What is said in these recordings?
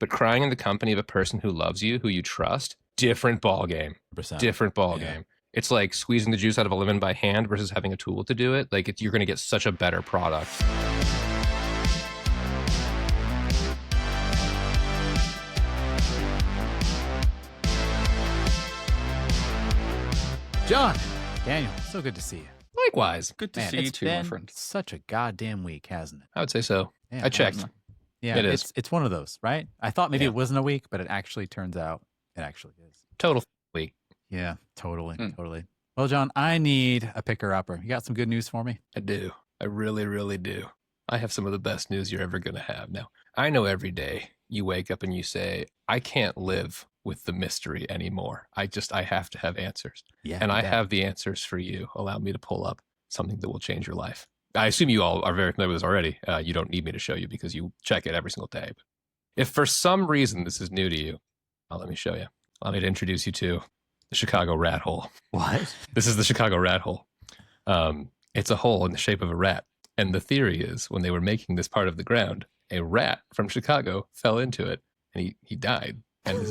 but crying in the company of a person who loves you, who you trust, different ball game. 100%. Different ball game. It's like squeezing the juice out of a lemon by hand versus having a tool to do it. Like you're going to get such a better product. John, Daniel, so good to see you. Likewise. Good to see you too, my friend. Such a goddamn week, hasn't it? I would say so. Yeah, I checked. Yeah, it is. It's one of those, right? I thought maybe it wasn't a week, but it actually turns out it actually is. Total week. Yeah, totally. Totally. Well, John, I need a picker-upper. You got some good news for me? I do. I really, really do. I have some of the best news you're ever going to have. Now, I know every day you wake up and you say, I can't live with the mystery anymore. I have to have answers. Yeah. And I have the answers for you. Allow me to pull up something that will change your life. I assume you all are very familiar with this already. You don't need me to show you because you check it every single day. But if for some reason this is new to you, let me show you. Allow me to introduce you to the Chicago rat hole. What? This is the Chicago rat hole. It's a hole in the shape of a rat. And the theory is when they were making this part of the ground, a rat from Chicago fell into it and he died. And this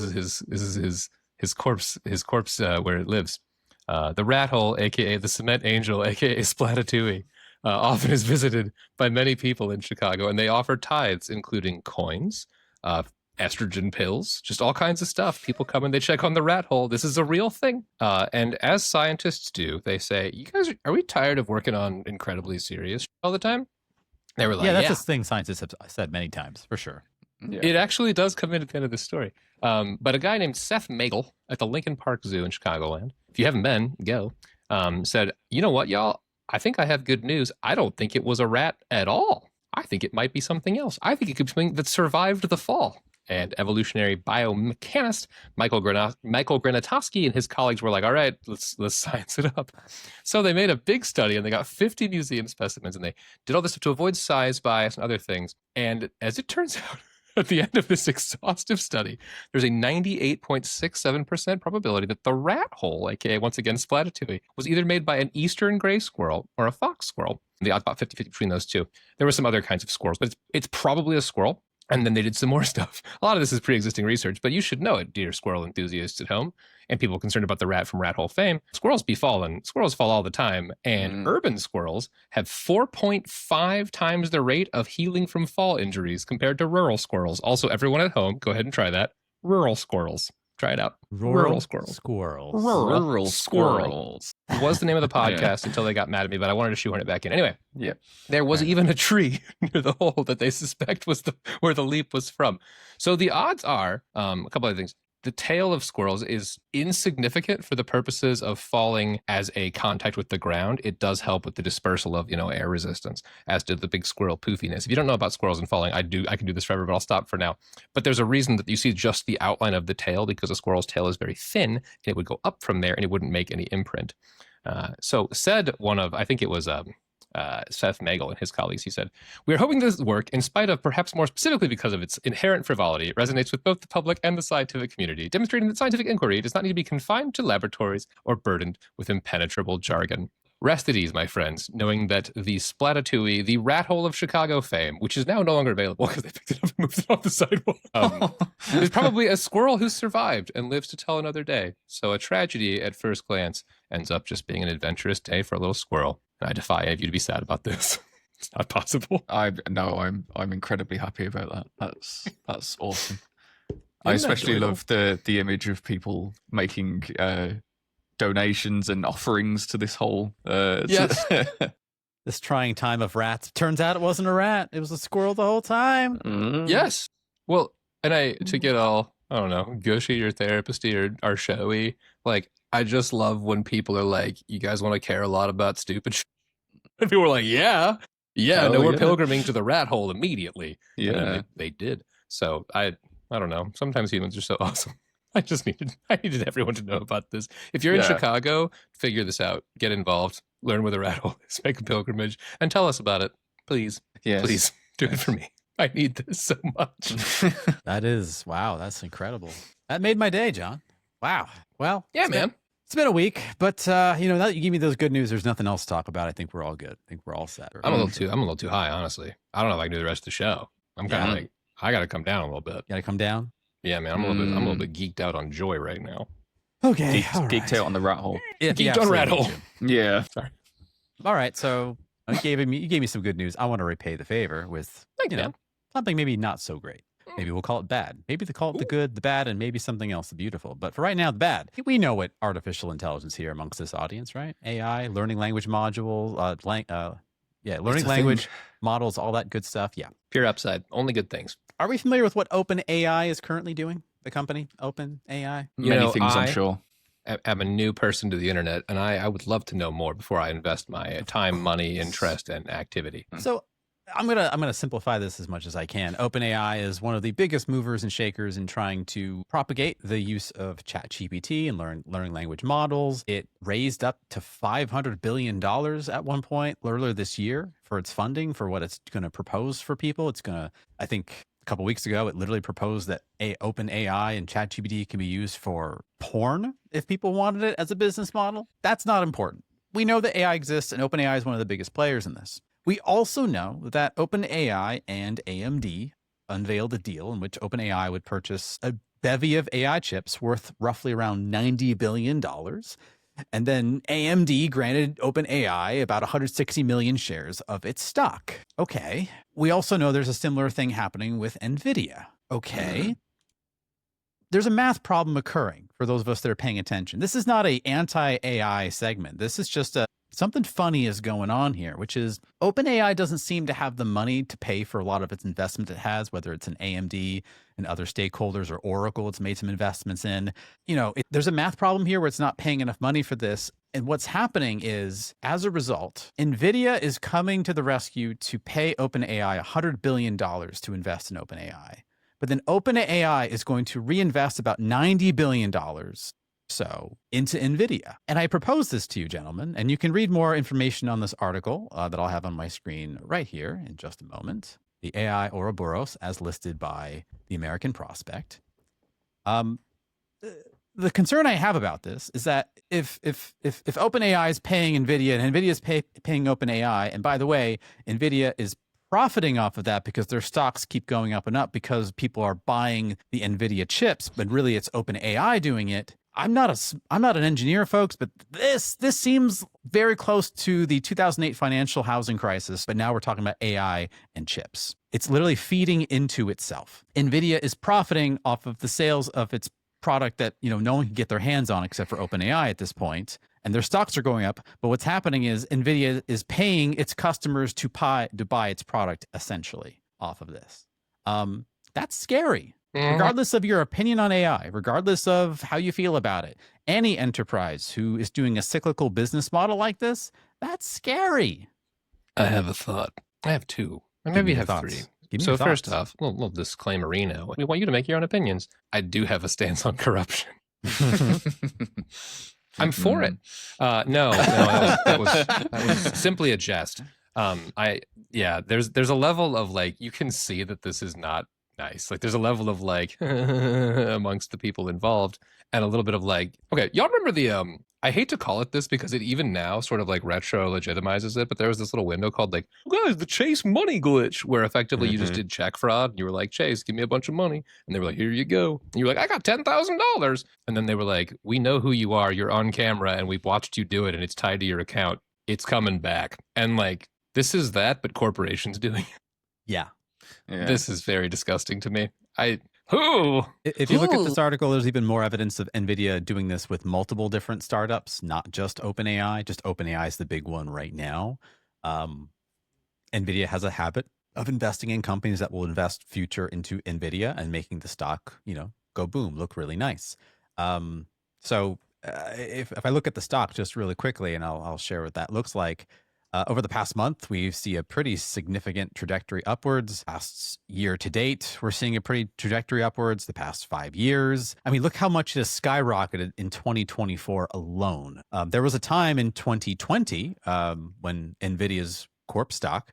is his corpse where it lives. The rat hole, aka the cement angel, aka Splatitouille, often is visited by many people in Chicago, and they offer tithes, including coins, estrogen pills, just all kinds of stuff. People come and they check on the rat hole. This is a real thing. And as scientists do, they say, "You guys, are we tired of working on incredibly serious all the time?" They were like, "Yeah, that's a thing scientists have said many times, for sure." Yeah. It actually does come in at the end of the story. But a guy named Seth Magel at the Lincoln Park Zoo in Chicagoland, if you haven't been, go, said, "You know what, y'all? I think I have good news. I don't think it was a rat at all. I think it might be something else. I think it could be something that survived the fall." And evolutionary biomechanist Michael Granatowski and his colleagues were like, "All right, let's science it up." So they made a big study and they got 50 museum specimens and they did all this to avoid size bias and other things. And as it turns out, at the end of this exhaustive study, there's a 98.67% probability that the rat hole, aka once again Splatitouille, was either made by an eastern gray squirrel or a fox squirrel. The odds about 50-50 between those two. There were some other kinds of squirrels, but it's probably a squirrel. And then they did some more stuff. A lot of this is pre-existing research, but you should know it, dear squirrel enthusiasts at home and people concerned about the rat from rat hole fame. Squirrels be falling. Squirrels fall all the time. And urban squirrels have 4.5 times the rate of healing from fall injuries compared to rural squirrels. Also, everyone at home, go ahead and try that. Rural squirrels. Try it out. Rural squirrels. Rural squirrels. Was the name of the podcast until they got mad at me, but I wanted to shoehorn it back in. Anyway, there was even a tree near the hole that they suspect was where the leap was from. So the odds are, a couple of things. The tail of squirrels is insignificant for the purposes of falling as a contact with the ground. It does help with the dispersal of, air resistance, as did the big squirrel poofiness. If you don't know about squirrels and falling, I can do this forever, but I'll stop for now. But there's a reason that you see just the outline of the tail because a squirrel's tail is very thin and it would go up from there and it wouldn't make any imprint. So said one of, I think it was Seth Magel and his colleagues, he said, "We are hoping this work, in spite of perhaps more specifically because of its inherent frivolity, resonates with both the public and the scientific community, demonstrating that scientific inquiry does not need to be confined to laboratories or burdened with impenetrable jargon. Rest at ease, my friends, knowing that the Splatitouille, the rat hole of Chicago fame, which is now no longer available because they picked it up and moved it off the sidewalk, is probably a squirrel who survived and lives to tell another day. So a tragedy at first glance ends up just being an adventurous day for a little squirrel. And I defy any of you to be sad about this. It's not possible." I'm incredibly happy about that. That's awesome. I especially love the image of people making donations and offerings to this hole. Yes. This trying time of rats. Turns out it wasn't a rat. It was a squirrel the whole time. Yes. Well, and to get all, I don't know, gushy or therapist-y or showy, like, I just love when people are like, "You guys want to care a lot about stupid shit?" And people were like, yeah, we're pilgriming to the rat hole immediately. Yeah. And they did. So I don't know. Sometimes humans are so awesome. I needed everyone to know about this. If you're in Chicago, figure this out. Get involved. Learn where the rat hole is. Make a pilgrimage and tell us about it. Please. Yes. Please do it for me. I need this so much. Wow, that's incredible. That made my day, John. Wow. Well, yeah, man. It's been a week, but now that you give me those good news, there's nothing else to talk about. I think we're all good. I think we're all set. I'm a little too high, honestly. I don't know if I can do the rest of the show. I'm kind of like, I got to come down a little bit. Got to come down. Yeah, man, I'm a little bit geeked out on joy right now. Okay, geeked out on the rat hole. Yeah, geeked on rat hole. Yeah. Sorry. All right, so you gave me some good news. I want to repay the favor with something maybe not so great. Maybe we'll call it bad. Maybe they call it the good, the bad, and maybe something else, the beautiful. But for right now, the bad. We know what artificial intelligence here amongst this audience, right? AI, learning language module, learning language models, all that good stuff. Yeah. Pure upside. Only good things. Are we familiar with what OpenAI is currently doing? The company, OpenAI? Many things, I'm sure. I'm a new person to the internet, and I would love to know more before I invest my time, money, interest, and activity. So I'm gonna simplify this as much as I can. OpenAI is one of the biggest movers and shakers in trying to propagate the use of ChatGPT and learning language models. It raised up to $500 billion at one point earlier this year for its funding for what it's going to propose for people. It's going to, I think, a couple weeks ago, it literally proposed that OpenAI and ChatGPT can be used for porn if people wanted it as a business model. That's not important. We know that AI exists, and OpenAI is one of the biggest players in this. We also know that OpenAI and AMD unveiled a deal in which OpenAI would purchase a bevy of AI chips worth roughly around $90 billion. And then AMD granted OpenAI about 160 million shares of its stock. Okay. We also know there's a similar thing happening with NVIDIA. Okay. There's a math problem occurring for those of us that are paying attention. This is not an anti-AI segment. This is just something funny is going on here, which is OpenAI doesn't seem to have the money to pay for a lot of its investment it has, whether it's in AMD and other stakeholders or Oracle it's made some investments in. There's a math problem here where it's not paying enough money for this. And what's happening is, as a result, NVIDIA is coming to the rescue to pay OpenAI $100 billion to invest in OpenAI. But then OpenAI is going to reinvest about $90 billion so into NVIDIA. And I propose this to you, gentlemen, and you can read more information on this article that I'll have on my screen right here in just a moment. The AI Ouroboros, as listed by the American Prospect. The concern I have about this is that if OpenAI is paying NVIDIA and NVIDIA is paying OpenAI, and by the way, NVIDIA is profiting off of that because their stocks keep going up and up because people are buying the NVIDIA chips, but really it's OpenAI doing it. I'm not an engineer, folks, but this seems very close to the 2008 financial housing crisis, but now we're talking about AI and chips. It's literally feeding into itself. NVIDIA is profiting off of the sales of its product that no one can get their hands on except for OpenAI at this point, and their stocks are going up. But what's happening is NVIDIA is paying its customers to buy its product essentially off of this. That's scary. Regardless of your opinion on AI, regardless of how you feel about it, any enterprise who is doing a cyclical business model like this, that's scary. I have a thought. I have two. Or maybe I have three. So first off, a little disclaimerino. We want you to make your own opinions. I do have a stance on corruption. I'm for it. No, that was simply a jest. There's a level of you can see that this is not nice. There's a level of amongst the people involved, and a little bit of okay, y'all remember the I hate to call it this because it even now sort of retro legitimizes it, but there was this little window called guys, the Chase money glitch, where effectively you just did check fraud and you were like, Chase, give me a bunch of money. And they were like, here you go. And you were like, I got $10,000. And then they were like, we know who you are. You're on camera and we've watched you do it and it's tied to your account. It's coming back. And this is that, but corporations doing it. Yeah. This is very disgusting to me. If you look at this article, there's even more evidence of NVIDIA doing this with multiple different startups, not just OpenAI. Just OpenAI is the big one right now. NVIDIA has a habit of investing in companies that will invest future into NVIDIA and making the stock, go boom, look really nice. So if I look at the stock just really quickly, and I'll share what that looks like. Over the past month, we see a pretty significant trajectory upwards. Past year to date, we're seeing a pretty trajectory upwards. The past 5 years. I mean, look how much it has skyrocketed in 2024 alone. There was a time in 2020 when NVIDIA's corp stock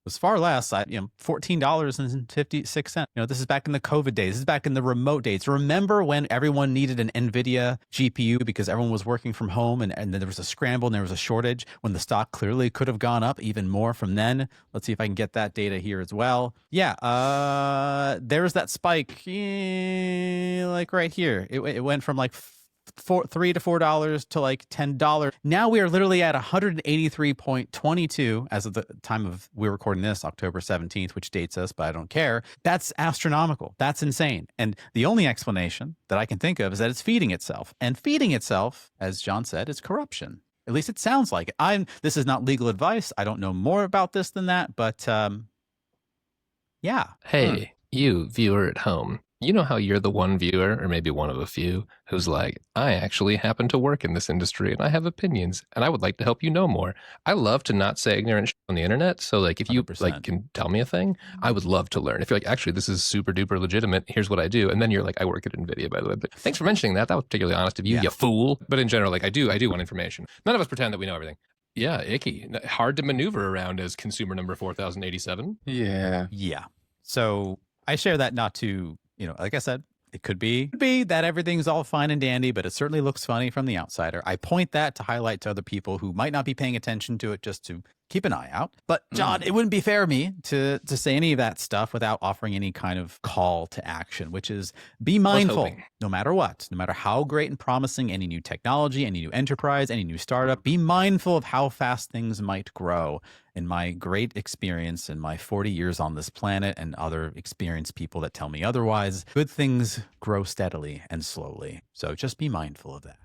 was far less. $14.56. This is back in the COVID days. This is back in the remote days. Remember when everyone needed an NVIDIA GPU because everyone was working from home and then there was a scramble and there was a shortage when the stock clearly could have gone up even more from then. Let's see if I can get that data here as well. Yeah, there's that spike, like right here. It went from like $3 to $4 to like $10. Now we are literally at 183.22 as of the time of we're recording this, October 17th, which dates us, but I don't care. That's astronomical. That's insane. And the only explanation that I can think of is that it's feeding itself. And feeding itself, as John said, is corruption. At least it sounds like it. This is not legal advice. I don't know more about this than that, but yeah. Hey, you viewer at home. You know how you're the one viewer, or maybe one of a few, who's like, I actually happen to work in this industry and I have opinions and I would like to help you know more. I love to not say ignorant shit on the internet. So like, if you 100%. like can tell me a thing, I would love to learn. If you're like, actually, this is super duper legitimate, here's what I do. And then you're like, I work at NVIDIA, by the way. But thanks for mentioning that. That was particularly honest of you, you fool. But in general, like I do want information. None of us pretend that we know everything. Yeah, icky. Hard to maneuver around as consumer number 4087. Yeah. Yeah. So I share that not to, like I said, it could be that everything's all fine and dandy, but it certainly looks funny from the outsider. I point that to highlight to other people who might not be paying attention to it, just to keep an eye out. But John, it wouldn't be fair of me to say any of that stuff without offering any kind of call to action, which is be mindful no matter what, no matter how great and promising any new technology, any new enterprise, any new startup, be mindful of how fast things might grow. In my great experience in my 40 years on this planet and other experienced people that tell me otherwise, good things grow steadily and slowly. So just be mindful of that.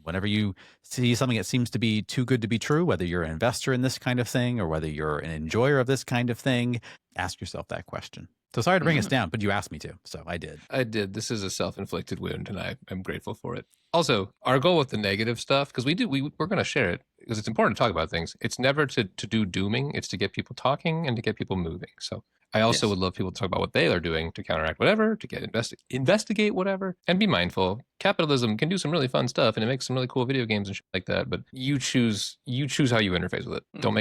Whenever you see something that seems to be too good to be true, whether you're an investor in this kind of thing or whether you're an enjoyer of this kind of thing, ask yourself that question. So sorry to bring us down, but you asked me to, so I did. I did. This is a self-inflicted wound, and I'm grateful for it. Also, our goal with the negative stuff, because we're going to share it, because it's important to talk about things. It's never to do dooming. It's to get people talking and to get people moving. So I also would love people to talk about what they are doing to counteract whatever, to get investigate whatever, and be mindful. Capitalism can do some really fun stuff, and it makes some really cool video games and shit like that. But you choose how you interface with it. Don't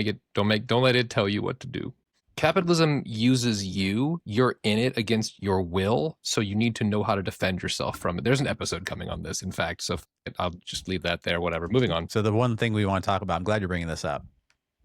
let it tell you what to do. Capitalism uses you. You're in it against your will, so you need to know how to defend yourself from it. There's an episode coming on this, in fact, so I'll just leave that there, whatever. Moving on. So the one thing we want to talk about, I'm glad you're bringing this up.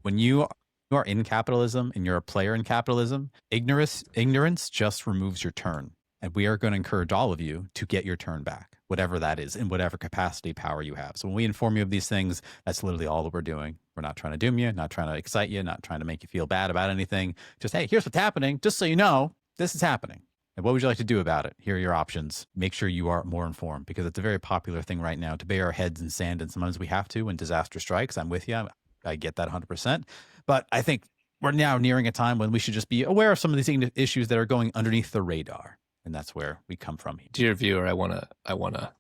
When you are in capitalism and you're a player in capitalism, ignorance just removes your turn. And we are going to encourage all of you to get your turn back, whatever that is, in whatever capacity power you have. So when we inform you of these things, that's literally all that we're doing. We're not trying to doom you, not trying to excite you, not trying to make you feel bad about anything. Just, hey, here's what's happening. Just so you know, this is happening. And what would you like to do about it? Here are your options. Make sure you are more informed, because it's a very popular thing right now to bury our heads in sand. And sometimes we have to when disaster strikes. I'm with you. I get that 100%. But I think we're now nearing a time when we should just be aware of some of these issues that are going underneath the radar. And that's where we come from. Dear viewer, I wanna,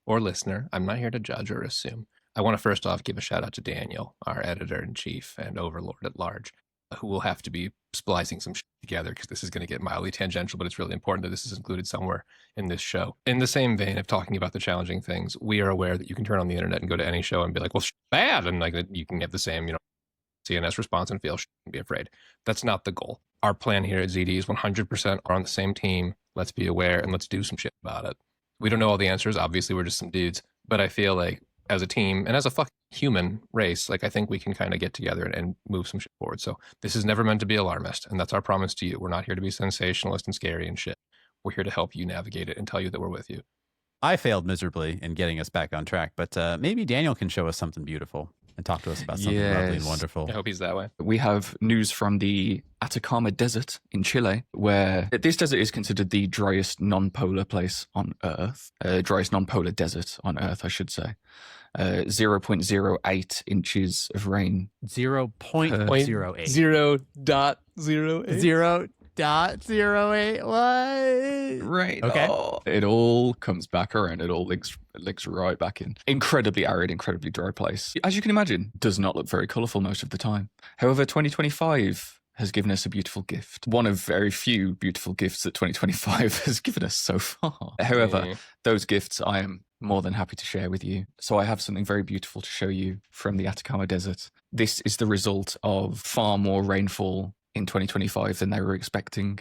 or listener, I'm not here to judge or assume. I want to first off give a shout out to Daniel, our editor-in-chief and overlord at large, who will have to be splicing some shit together, because this is going to get mildly tangential, but it's really important that this is included somewhere in this show. In the same vein of talking about the challenging things, we are aware that you can turn on the internet and go to any show and be like, well, bad, and like you can get the same, CNS response and feel and be afraid. That's not the goal. Our plan here at ZD is 100% are on the same team. Let's be aware and let's do some shit about it. We don't know all the answers. Obviously, we're just some dudes. But I feel like as a team and as a fucking human race, like I think we can kind of get together and move some shit forward. So this is never meant to be alarmist. And that's our promise to you. We're not here to be sensationalist and scary and shit. We're here to help you navigate it and tell you that we're with you. I failed miserably in getting us back on track, but maybe Daniel can show us something beautiful and talk to us about something lovely and wonderful. I hope he's that way. We have news from the Atacama Desert in Chile, where this desert is considered the driest non-polar place on Earth. Driest non-polar desert on Earth, I should say. 0.08 inches of rain. 0.08. 0.08. 0.08. What? Right. Okay. Oh, it all comes back around. It all links right back in. Incredibly arid, incredibly dry place. As you can imagine, does not look very colourful most of the time. However, 2025 has given us a beautiful gift. One of very few beautiful gifts that 2025 has given us so far. However, those gifts I am more than happy to share with you. So I have something very beautiful to show you from the Atacama Desert. This is the result of far more rainfall in 2025 than they were expecting.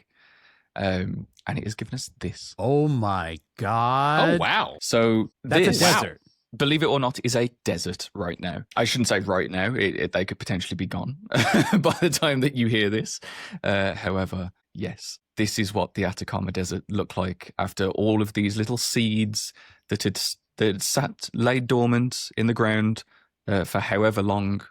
And it has given us this. Oh my God. Oh, wow. So That's this, a desert. believe it or not, is a desert right now. I shouldn't say right now. They could potentially be gone by the time that you hear this. However, yes, this is what the Atacama Desert looked like after all of these little seeds that had sat, laid dormant in the ground for however long,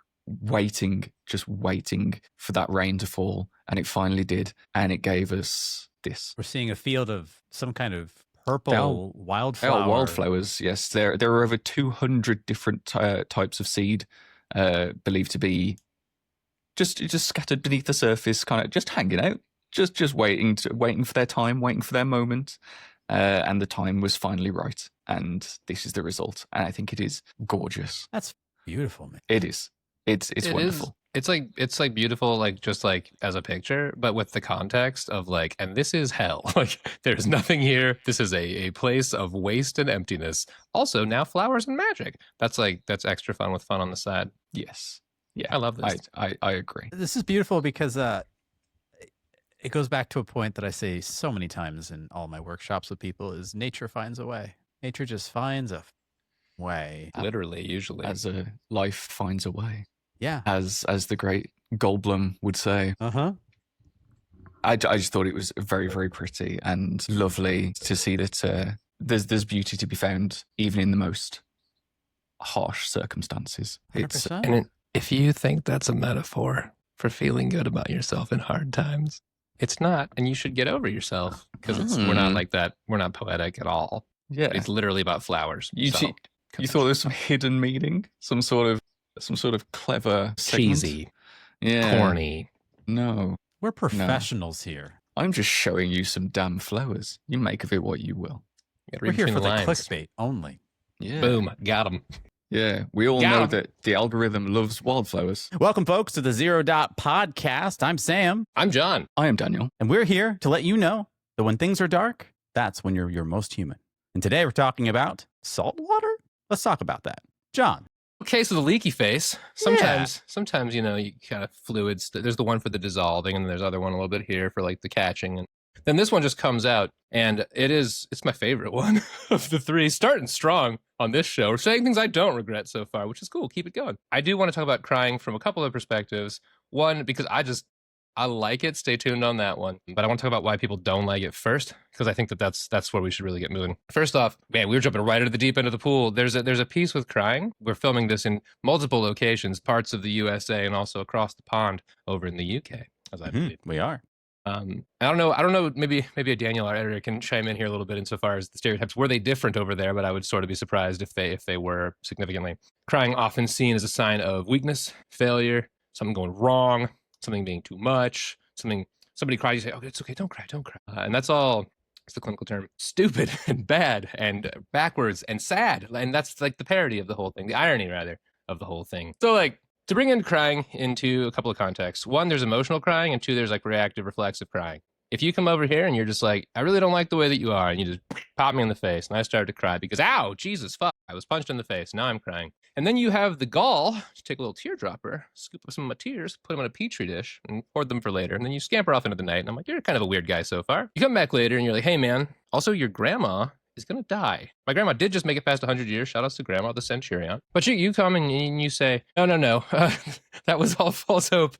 just waiting for that rain to fall. And it finally did. And it gave us this. We're seeing a field of some kind of purple wildflower. Oh, wildflowers, yes. There are over 200 different types of seed believed to be just scattered beneath the surface, kind of just hanging out, just waiting for their time, waiting for their moment. And the time was finally right. And this is the result. And I think it is gorgeous. That's beautiful, man. It is. It's wonderful. It's like beautiful, like just like as a picture, but with the context of like, and this is hell. Like there's nothing here. This is a place of waste and emptiness. Also now flowers and magic. That's extra fun with fun on the side. Yes. Yeah. I love this. I agree. This is beautiful because it goes back to a point that I say so many times in all my workshops with people is nature finds a way. Nature just finds a way. Literally, usually. As a life finds a way. Yeah. As the great Goldblum would say. Uh-huh. I just thought it was very, very pretty and lovely to see that there's beauty to be found even in the most harsh circumstances. 100%. And if you think that's a metaphor for feeling good about yourself in hard times, it's not, and you should get over yourself because we're not like that. We're not poetic at all. Yeah, it's literally about flowers. You thought there was some hidden meaning, some sort of clever segment? Cheesy, yeah, corny. No, we're professionals here. I'm just showing you some damn flowers. You make of it what you will. We're here for the clickbait only. Yeah. Boom, got them. Yeah, we all know that the algorithm loves wildflowers. Welcome, folks, to the Zero Dot Podcast. I'm Sam. I'm John. I am Daniel. And we're here to let you know that when things are dark, that's when you're most human. And today we're talking about salt water. Let's talk about that. John. Okay, so the leaky face. Sometimes, you know, you kind of fluids. There's the one for the dissolving, and there's other one a little bit here for like the catching. And then this one just comes out, and it's my favorite one of the three. Starting strong on this show. We're saying things I don't regret so far, which is cool. Keep it going. I do want to talk about crying from a couple of perspectives. One, because I like it. Stay tuned on that one. But I want to talk about why people don't like it first, because I think that's where we should really get moving. First off, man, we were jumping right into the deep end of the pool. There's a piece with crying. We're filming this in multiple locations, parts of the USA and also across the pond over in the UK, as I believe. We are. I don't know. Maybe a Daniel, our editor, can chime in here a little bit insofar as the stereotypes. Were they different over there? But I would sort of be surprised if they were significantly. Crying often seen as a sign of weakness, failure, something going wrong, something being too much, somebody cries, you say, "Okay, it's okay, don't cry." And that's all. It's the clinical term. Stupid and bad and backwards and sad. And that's like the parody of the whole thing, the irony rather of the whole thing. So like, to bring in crying into a couple of contexts. One, there's emotional crying, and two, there's like reactive, reflexive crying. If you come over here and you're just like, I really don't like the way that you are, and you just pop me in the face, and I started to cry because, ow, Jesus, fuck, I was punched in the face, now I'm crying. And then you have the gall to take a little teardropper, scoop up some of my tears, put them in a petri dish, and hoard them for later. And then you scamper off into the night, and I'm like, you're kind of a weird guy so far. You come back later, and you're like, hey, man, also your grandma is going to die. My grandma did just make it past 100 years. Shout outs to Grandma, the Centurion. But you come and you say, no. That was all false hope.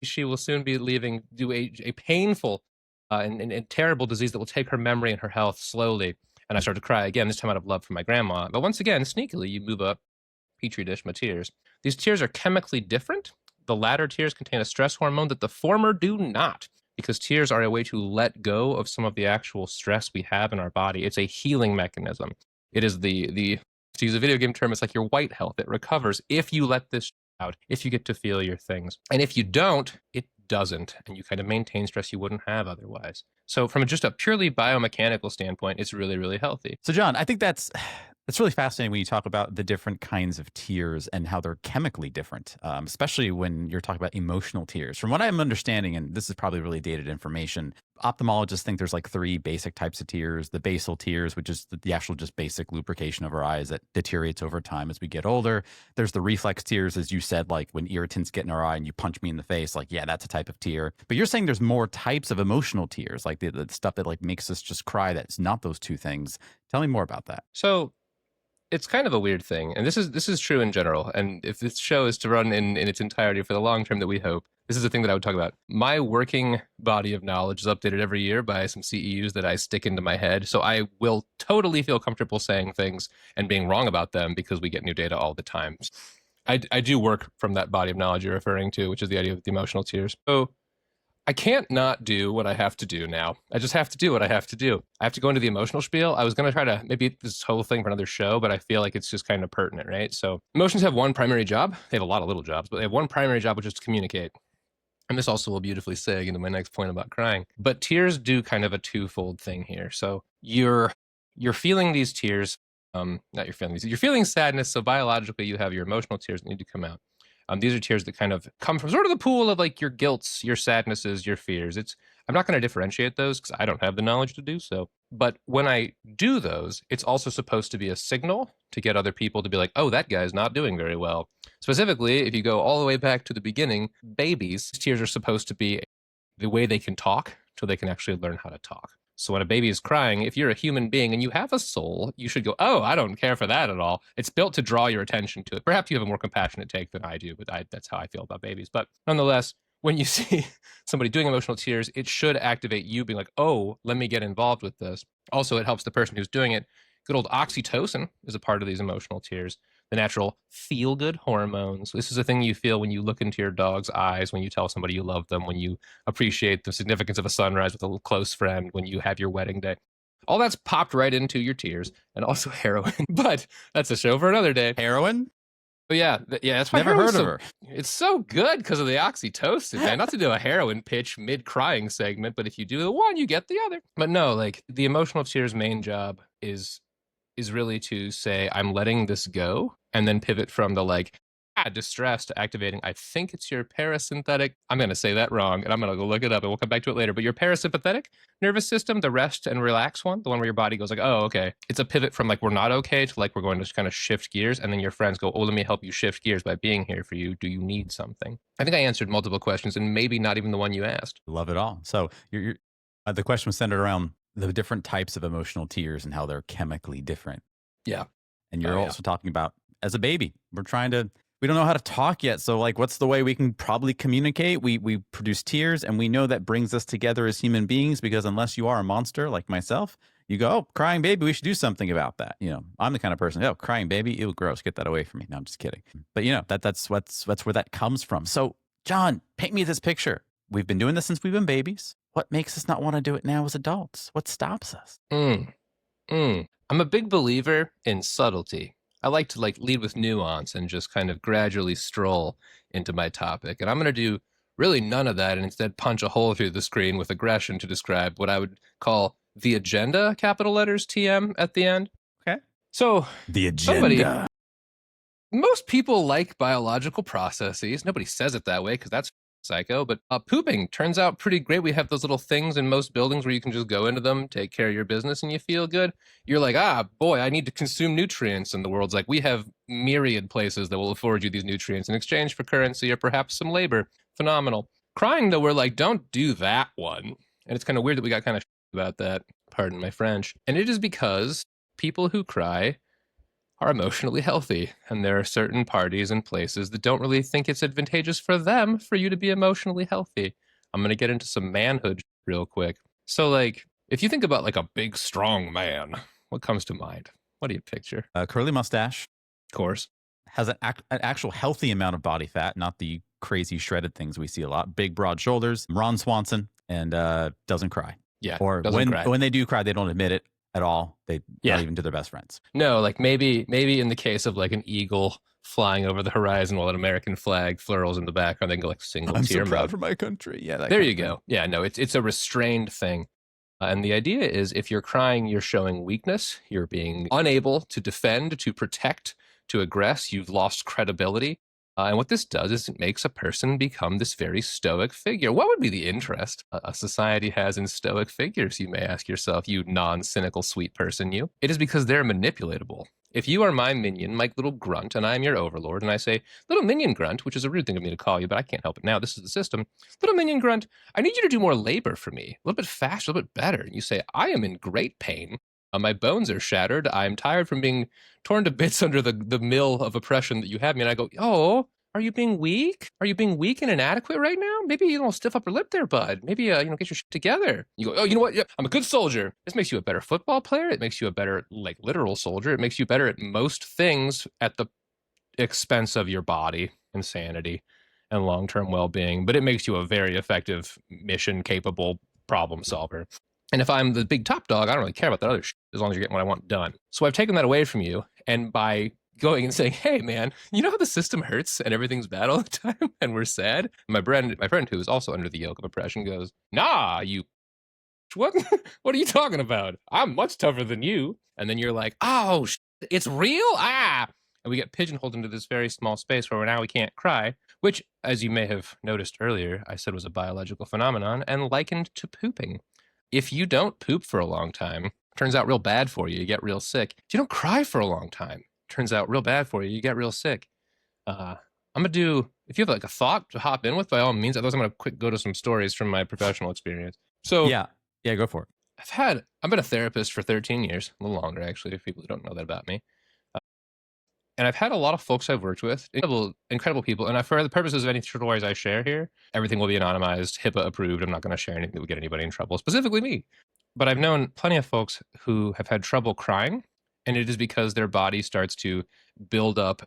She will soon be leaving due a painful and terrible disease that will take her memory and her health slowly. And I start to cry again, this time out of love for my grandma. But once again, sneakily, you move up, petri dish, my tears. These tears are chemically different. The latter tears contain a stress hormone that the former do not, because tears are a way to let go of some of the actual stress we have in our body. It's a healing mechanism. It is to use a video game term, it's like your white health. It recovers if you let this out, if you get to feel your things. And if you don't, it doesn't, and you kind of maintain stress you wouldn't have otherwise. So from just a purely biomechanical standpoint, it's really, really healthy. So John, I think that's It's really fascinating when you talk about the different kinds of tears and how they're chemically different, especially when you're talking about emotional tears. From what I'm understanding, and this is probably really dated information, ophthalmologists think there's like 3 basic types of tears. The basal tears, which is the actual just basic lubrication of our eyes that deteriorates over time as we get older. There's the reflex tears, as you said, like when irritants get in our eye and you punch me in the face, like, yeah, that's a type of tear. But you're saying there's more types of emotional tears, like the stuff that like makes us just cry that's not those 2 things. Tell me more about that. So it's kind of a weird thing, and this is true in general. And if this show is to run in its entirety for the long term that we hope, this is the thing that I would talk about. My working body of knowledge is updated every year by some CEUs that I stick into my head. So I will totally feel comfortable saying things and being wrong about them because we get new data all the time. I do work from that body of knowledge you're referring to, which is the idea of the emotional tears. So I can't not do what I have to do now. I just have to do what I have to do. I have to go into the emotional spiel. I was going to try to maybe this whole thing for another show, but I feel like it's just kind of pertinent, right? So emotions have one primary job. They have a lot of little jobs, but they have one primary job, which is to communicate. And this also will beautifully segue into my next point about crying. But tears do kind of a twofold thing here. So you're feeling these tears, not you're feeling these, you're feeling sadness. So biologically, you have your emotional tears that need to come out. These are tears that kind of come from sort of the pool of like your guilts, your sadnesses, your fears. I'm not going to differentiate those because I don't have the knowledge to do so. But when I do those, it's also supposed to be a signal to get other people to be like, oh, that guy's not doing very well. Specifically, if you go all the way back to the beginning, babies, tears are supposed to be the way they can talk so they can actually learn how to talk. So when a baby is crying, if you're a human being and you have a soul, you should go, oh, I don't care for that at all. It's built to draw your attention to it. Perhaps you have a more compassionate take than I do, but that's how I feel about babies. But nonetheless, when you see somebody doing emotional tears, it should activate you being like, oh, let me get involved with this. Also, it helps the person who's doing it. Good old oxytocin is a part of these emotional tears. The natural feel-good hormones. This is a thing you feel when you look into your dog's eyes, when you tell somebody you love them, when you appreciate the significance of a sunrise with a close friend, when you have your wedding day. All that's popped right into your tears, and also heroin. But that's a show for another day. Heroin? Oh yeah, that's why never heard of her. It's so good because of the oxytocin, man. Not to do a heroin pitch mid-crying segment, but if you do the one, you get the other. But no, like the emotional tears' main job is really to say, I'm letting this go, and then pivot from the like, distress to activating, I think it's your parasympathetic, I'm going to say that wrong, and I'm going to go look it up, and we'll come back to it later, but your parasympathetic nervous system, the rest and relax one, the one where your body goes like, oh, okay. It's a pivot from like, we're not okay to like, we're going to kind of shift gears, and then your friends go, oh, let me help you shift gears by being here for you. Do you need something? I think I answered multiple questions, and maybe not even the one you asked. Love it all. So the question was centered around the different types of emotional tears and how they're chemically different. Yeah. And you're also talking about as a baby, we don't know how to talk yet. So like, what's the way we can probably communicate? We produce tears, and we know that brings us together as human beings, because unless you are a monster like myself, you go, oh, crying baby, we should do something about that. You know, I'm the kind of person, oh, crying baby, ew, gross, get that away from me. No, I'm just kidding. But you know, that's where that comes from. So John, paint me this picture. We've been doing this since we've been babies. What makes us not want to do it now as adults? What stops us? I'm a big believer in subtlety. I like to like lead with nuance and just kind of gradually stroll into my topic. And I'm going to do really none of that and instead punch a hole through the screen with aggression to describe what I would call the agenda, capital letters TM at the end. Okay. So the agenda. Most people like biological processes. Nobody says it that way because that's psycho, but pooping turns out pretty great. We have those little things in most buildings where you can just go into them, take care of your business, and you feel good. You're like, boy, I need to consume nutrients. And the world's like, we have myriad places that will afford you these nutrients in exchange for currency or perhaps some labor. Phenomenal. Crying, though, we're like, don't do that one. And it's kind of weird that we got kind of about that, pardon my French. And it is because people who cry are emotionally healthy, and there are certain parties and places that don't really think it's advantageous for them for you to be emotionally healthy. I'm going to get into some manhood real quick. So like, if you think about like a big, strong man, what comes to mind? What do you picture? A curly mustache. Of course. Has an actual healthy amount of body fat, not the crazy shredded things we see a lot. Big, broad shoulders. Ron Swanson, and doesn't cry. Yeah. Or when they do cry, they don't admit it at all. They not even to their best friends. No, like maybe in the case of like an eagle flying over the horizon while an American flag furls in the background, they can go like single I'm tear so proud mode. for my country. Yeah, there you go. Yeah, no, it's a restrained thing. And the idea is if you're crying, you're showing weakness, you're being unable to defend, to protect, to aggress, you've lost credibility. And what this does is it makes a person become this very stoic figure. What would be the interest a society has in stoic figures, you may ask yourself, you non-cynical sweet person, you? It is because they're manipulatable. If you are my minion, my little grunt, and I am your overlord, and I say, little minion grunt, which is a rude thing of me to call you, but I can't help it now, this is the system. Little minion grunt, I need you to do more labor for me, a little bit faster, a little bit better. And you say, I am in great pain. My bones are shattered. I'm tired from being torn to bits under the mill of oppression that you have me. And I go, oh, are you being weak? Are you being weak and inadequate right now? Maybe, stiff upper lip there, bud. Maybe, get your shit together. You go, oh, you know what? Yeah, I'm a good soldier. This makes you a better football player. It makes you a better, literal soldier. It makes you better at most things at the expense of your body and sanity and long-term well-being. But it makes you a very effective, mission-capable problem solver. And if I'm the big top dog, I don't really care about that other shit as long as you're getting what I want done. So I've taken that away from you. And by going and saying, hey, man, you know how the system hurts and everything's bad all the time and we're sad? My friend who is also under the yoke of oppression goes, nah, you, what? What are you talking about? I'm much tougher than you. And then you're like, oh, it's real? Ah. And we get pigeonholed into this very small space where now we can't cry, which, as you may have noticed earlier, I said was a biological phenomenon and likened to pooping. If you don't poop for a long time, turns out real bad for you. You get real sick. If you don't cry for a long time, turns out real bad for you. You get real sick. I'm gonna do, if you have a thought to hop in with, by all means. Otherwise, I'm gonna quick go to some stories from my professional experience. So yeah, go for it. I've been a therapist for 13 years, a little longer actually, if people who don't know that about me. And I've had a lot of folks I've worked with, incredible people. And for the purposes of any stories I share here, everything will be anonymized, HIPAA approved. I'm not going to share anything that would get anybody in trouble, specifically me. But I've known plenty of folks who have had trouble crying, and it is because their body starts to build up,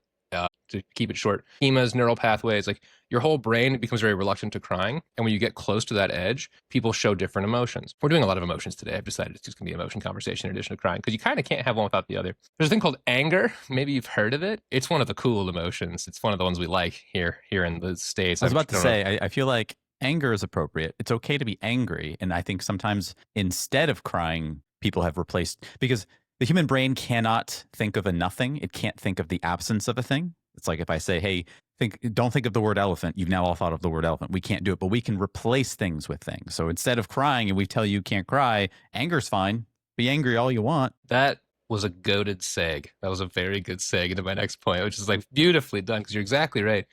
to keep it short, schemas, neural pathways. Your whole brain becomes very reluctant to crying. And when you get close to that edge, people show different emotions. We're doing a lot of emotions today. I've decided it's just going to be an emotion conversation in addition to crying, because you kind of can't have one without the other. There's a thing called anger. Maybe you've heard of it. It's one of the cool emotions. It's one of the ones we like here in the States. I was about to say, I feel like anger is appropriate. It's okay to be angry. And I think sometimes instead of crying, people have replaced, because the human brain cannot think of a nothing. It can't think of the absence of a thing. It's like if I say, hey, don't think of the word elephant. You've now all thought of the word elephant. We can't do it, but we can replace things with things. So instead of crying and we tell you can't cry, anger's fine. Be angry all you want. That was a goated seg. That was a very good seg into my next point, which is beautifully done, because you're exactly right.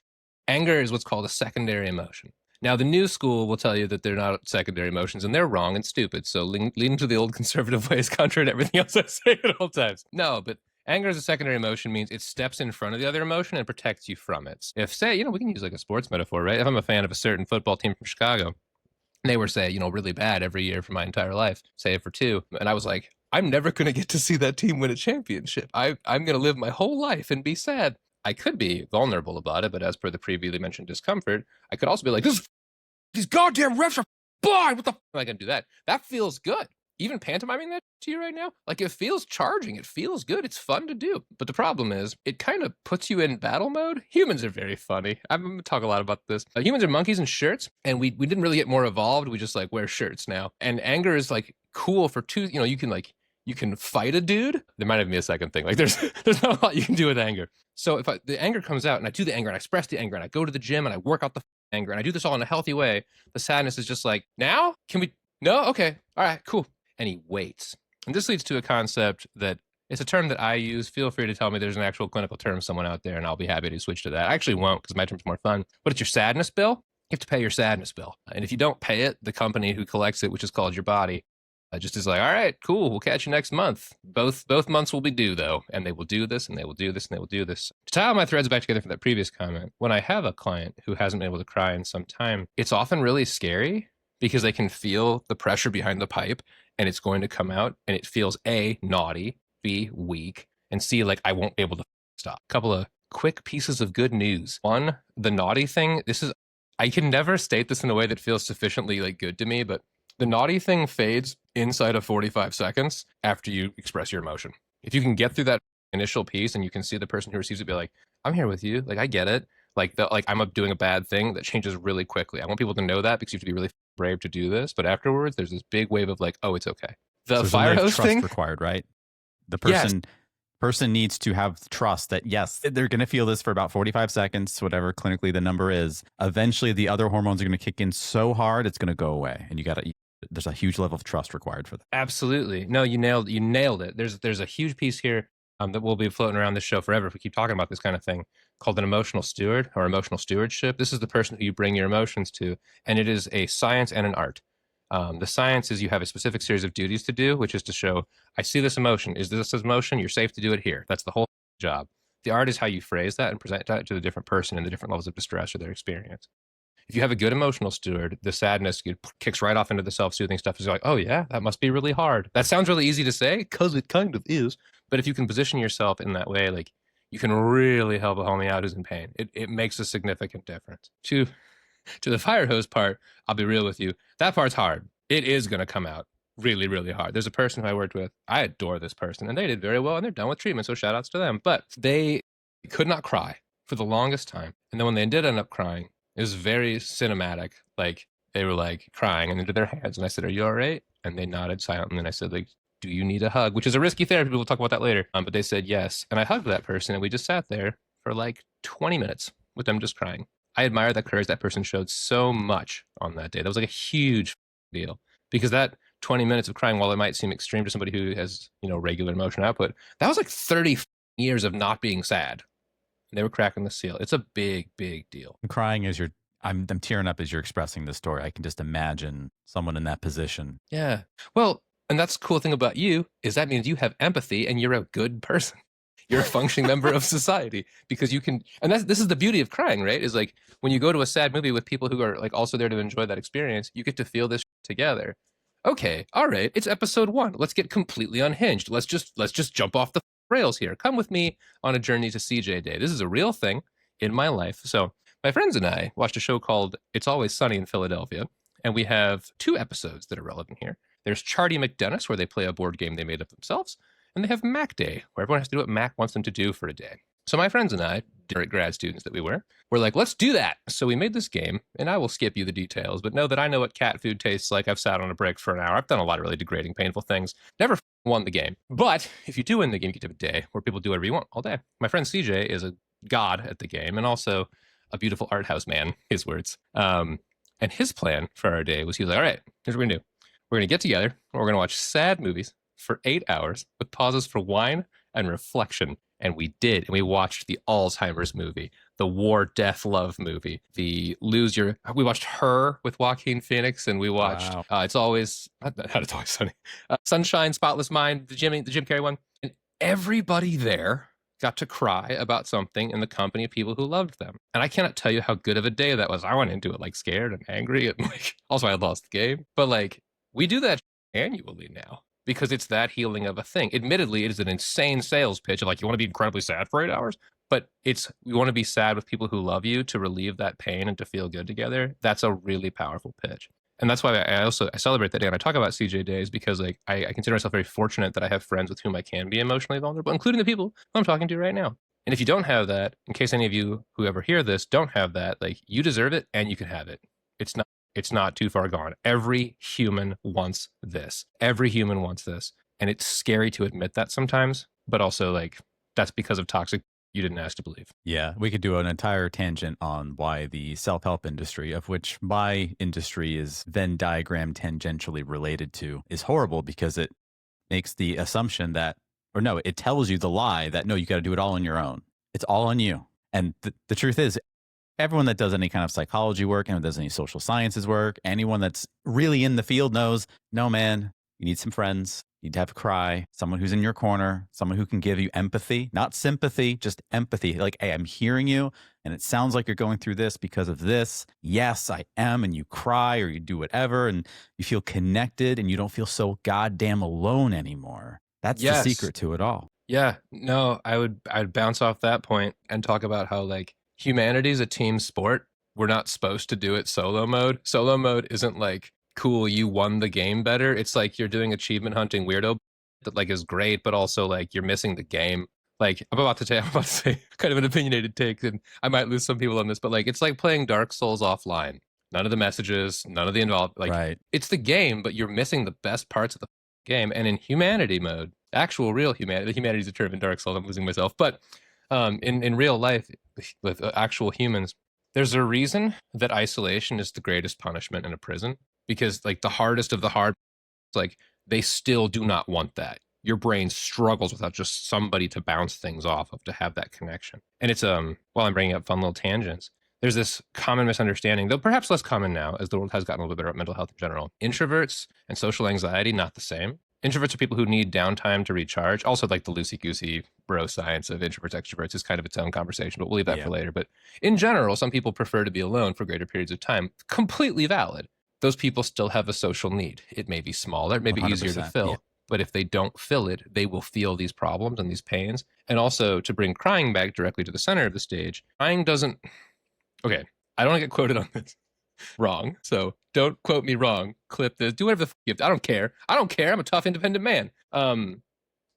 Anger is what's called a secondary emotion. Now, the new school will tell you that they're not secondary emotions, and they're wrong and stupid. So lean to the old conservative ways, contrary to everything else I say at all times. No, but anger as a secondary emotion means it steps in front of the other emotion and protects you from it. If, say, we can use a sports metaphor, right? If I'm a fan of a certain football team from Chicago, and they were, say, really bad every year for my entire life, say for 2, and I was like, I'm never going to get to see that team win a championship. I'm going to live my whole life and be sad. I could be vulnerable about it, but as per the previously mentioned discomfort, I could also be like, these goddamn refs are blind. What the f am I going to do that? That feels good. Even pantomiming that to you right now, it feels charging. It feels good. It's fun to do. But the problem is, it kind of puts you in battle mode. Humans are very funny. I'm going to talk a lot about this. Humans are monkeys in shirts, and we didn't really get more evolved. We just wear shirts now. And anger is cool for 2. You can fight a dude. There might even be a second thing. There's not a lot you can do with anger. So if the anger comes out and I do the anger and I express the anger and I go to the gym and I work out the anger and I do this all in a healthy way, the sadness is just now? Can we? No? Okay. All right, cool. And he waits. And this leads to a concept that it's a term that I use. Feel free to tell me there's an actual clinical term someone out there, and I'll be happy to switch to that. I actually won't, because my term's more fun. But it's your sadness bill. You have to pay your sadness bill. And if you don't pay it, the company who collects it, which is called your body, just is all right, cool, we'll catch you next month. Both months will be due, though. And they will do this, and they will do this, and they will do this. To tie all my threads back together from that previous comment, when I have a client who hasn't been able to cry in some time, it's often really scary, because they can feel the pressure behind the pipe, and it's going to come out, and it feels A, naughty, B, weak, and C, I won't be able to stop. A couple of quick pieces of good news. One, the naughty thing, I can never state this in a way that feels sufficiently good to me, but the naughty thing fades inside of 45 seconds after you express your emotion. If you can get through that initial piece and you can see the person who receives it be like, I'm here with you, I get it. Like I'm doing a bad thing that changes really quickly. I want people to know that because you have to be really brave to do this. But afterwards, there's this big wave of like, oh, it's okay. The there's fire a hose trust thing required, right? The Yes. person needs to have trust that, yes, they're going to feel this for about 45 seconds, whatever clinically the number is. Eventually, the other hormones are going to kick in so hard, it's going to go away. And there's a huge level of trust required for that. Absolutely. No, you nailed it. There's a huge piece here that will be floating around this show forever if we keep talking about this kind of thing, called an emotional steward or emotional stewardship. This is the person who you bring your emotions to, and it is a science and an art. The science is you have a specific series of duties to do, which is to show, I see this emotion. Is this emotion? You're safe to do it here. That's the whole job. The art is how you phrase that and present that to the different person and the different levels of distress or their experience. If you have a good emotional steward, the sadness kicks right off into the self-soothing stuff. It's like, oh yeah, that must be really hard. That sounds really easy to say, because it kind of is. But if you can position yourself in that way, like, you can really help a homie out who's in pain. It makes a significant difference. To the fire hose part, I'll be real with you. That part's hard. It is going to come out really, really hard. There's a person who I worked with. I adore this person, and they did very well, and they're done with treatment, so shout outs to them. But they could not cry for the longest time. And then when they did end up crying, it was very cinematic. Like, they were like crying and into their hands. And I said, are you all right? And they nodded silently. And I said, like, do you need a hug? Which is a risky therapy. We'll talk about that later. But they said yes. And I hugged that person, and we just sat there for like 20 minutes with them just crying. I admire that courage that person showed so much on that day. That was like a huge deal, because that 20 minutes of crying, while it might seem extreme to somebody who has, regular emotion output, that was like 30 years of not being sad. They were cracking the seal. It's a big, big deal. I'm crying as I'm tearing up as you're expressing this story. I can just imagine someone in that position. Yeah. Well, and that's the cool thing about you is that means you have empathy and you're a good person. You're a functioning member of society, because you can, and this is the beauty of crying, right? Is like when you go to a sad movie with people who are like also there to enjoy that experience, you get to feel this together. Okay, all right, it's episode 1. Let's get completely unhinged. Let's just jump off the rails here. Come with me on a journey to CJ Day. This is a real thing in my life. So my friends and I watched a show called It's Always Sunny in Philadelphia, and we have 2 episodes that are relevant here. There's Charty McDennis, where they play a board game they made up themselves, and they have Mac Day, where everyone has to do what Mac wants them to do for a day. So my friends and I, grad students that we were like, let's do that. So we made this game, and I will skip you the details, but know that I know what cat food tastes like. I've sat on a brick for an hour. I've done a lot of really degrading, painful things. Never won the game. But if you do win the game, you get to have a day where people do whatever you want all day. My friend CJ is a god at the game, and also a beautiful art house man, his words. And his plan for our day was, he was like, all right, here's what we're going to do. We're going to get together, and we're going to watch sad movies for 8 hours with pauses for wine and reflection. And we did. And we watched the Alzheimer's movie, the War, Death, Love movie, we watched Her with Joaquin Phoenix, and we watched It's Always Sunny, Sunshine, Spotless Mind, the Jim Carrey one. And everybody there got to cry about something in the company of people who loved them. And I cannot tell you how good of a day that was. I went into it like scared and angry, and like also I lost the game. But like, we do that annually now, because it's that healing of a thing. Admittedly, it is an insane sales pitch of like, you want to be incredibly sad for 8 hours, but we want to be sad with people who love you to relieve that pain and to feel good together. That's a really powerful pitch. And that's why I celebrate that day. And I talk about CJ Days because like I consider myself very fortunate that I have friends with whom I can be emotionally vulnerable, including the people who I'm talking to right now. And if you don't have that, in case any of you who ever hear this don't have that, like, you deserve it and you can have it. It's not too far gone. Every human wants this. Every human wants this. And it's scary to admit that sometimes, but also like, that's because of toxic you didn't ask to believe. Yeah, we could do an entire tangent on why the self-help industry, of which my industry is Venn diagram tangentially related to, is horrible, because it makes the assumption that, or no, it tells you the lie that, no, you got to do it all on your own. It's all on you. And the truth is, everyone that does any kind of psychology work, anyone that does any social sciences work, anyone that's really in the field knows, no, man, you need some friends. You need to have a cry, someone who's in your corner, someone who can give you empathy, not sympathy, just empathy. Like, hey, I'm hearing you, and it sounds like you're going through this because of this. Yes, I am. And you cry or you do whatever, and you feel connected, and you don't feel so goddamn alone anymore. That's the secret to it all. Yeah, no, I'd bounce off that point and talk about how like humanity is a team sport. We're not supposed to do it solo mode. Solo mode isn't like, cool, you won the game better. It's like you're doing achievement hunting weirdo that like is great, but also like you're missing the game. Like I'm about to say kind of an opinionated take, and I might lose some people on this, but like it's like playing Dark Souls offline. None of the messages, none of the involved. Like Right. it's the game, but you're missing the best parts of the game. And in humanity mode, actual real humanity, humanity is a term in Dark Souls. I'm losing myself, but in real life with actual humans, there's a reason that isolation is the greatest punishment in a prison, because like the hardest of the hard, like they still do not want that. Your brain struggles without just somebody to bounce things off of, to have that connection. And it's while I'm bringing up fun little tangents, there's this common misunderstanding, though perhaps less common now as the world has gotten a little bit better at mental health in general. Introverts and social anxiety, not the same. Introverts are people who need downtime to recharge. Also, like the loosey-goosey bro science of introverts, extroverts is kind of its own conversation, but we'll leave that for later. But in general, some people prefer to be alone for greater periods of time. Completely valid. Those people still have a social need. It may be smaller, it may be easier to fill. But if they don't fill it, they will feel these problems and these pains. And also, to bring crying back directly to the center of the stage, crying doesn't... Okay, I don't want to get quoted on this wrong, so don't quote me wrong. Clip this. Do whatever the you have. I don't care. I don't care. I'm a tough, independent man.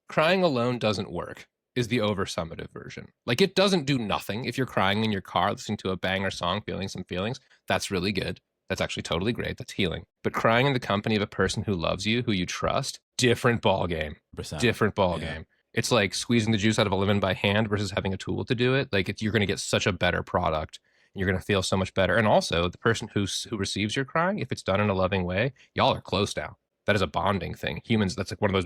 Crying alone doesn't work is the oversummative version. Like, it doesn't do nothing. If you're crying in your car, listening to a banger song, feeling some feelings, that's really good. That's actually totally great. That's healing. But crying in the company of a person who loves you, who you trust, different ball game. Different ball game. It's like squeezing the juice out of a lemon by hand versus having a tool to do it. Like you're going to get such a better product. And you're going to feel so much better. And also, the person who receives your crying, if it's done in a loving way, y'all are close now. That is a bonding thing. Humans, that's like one of those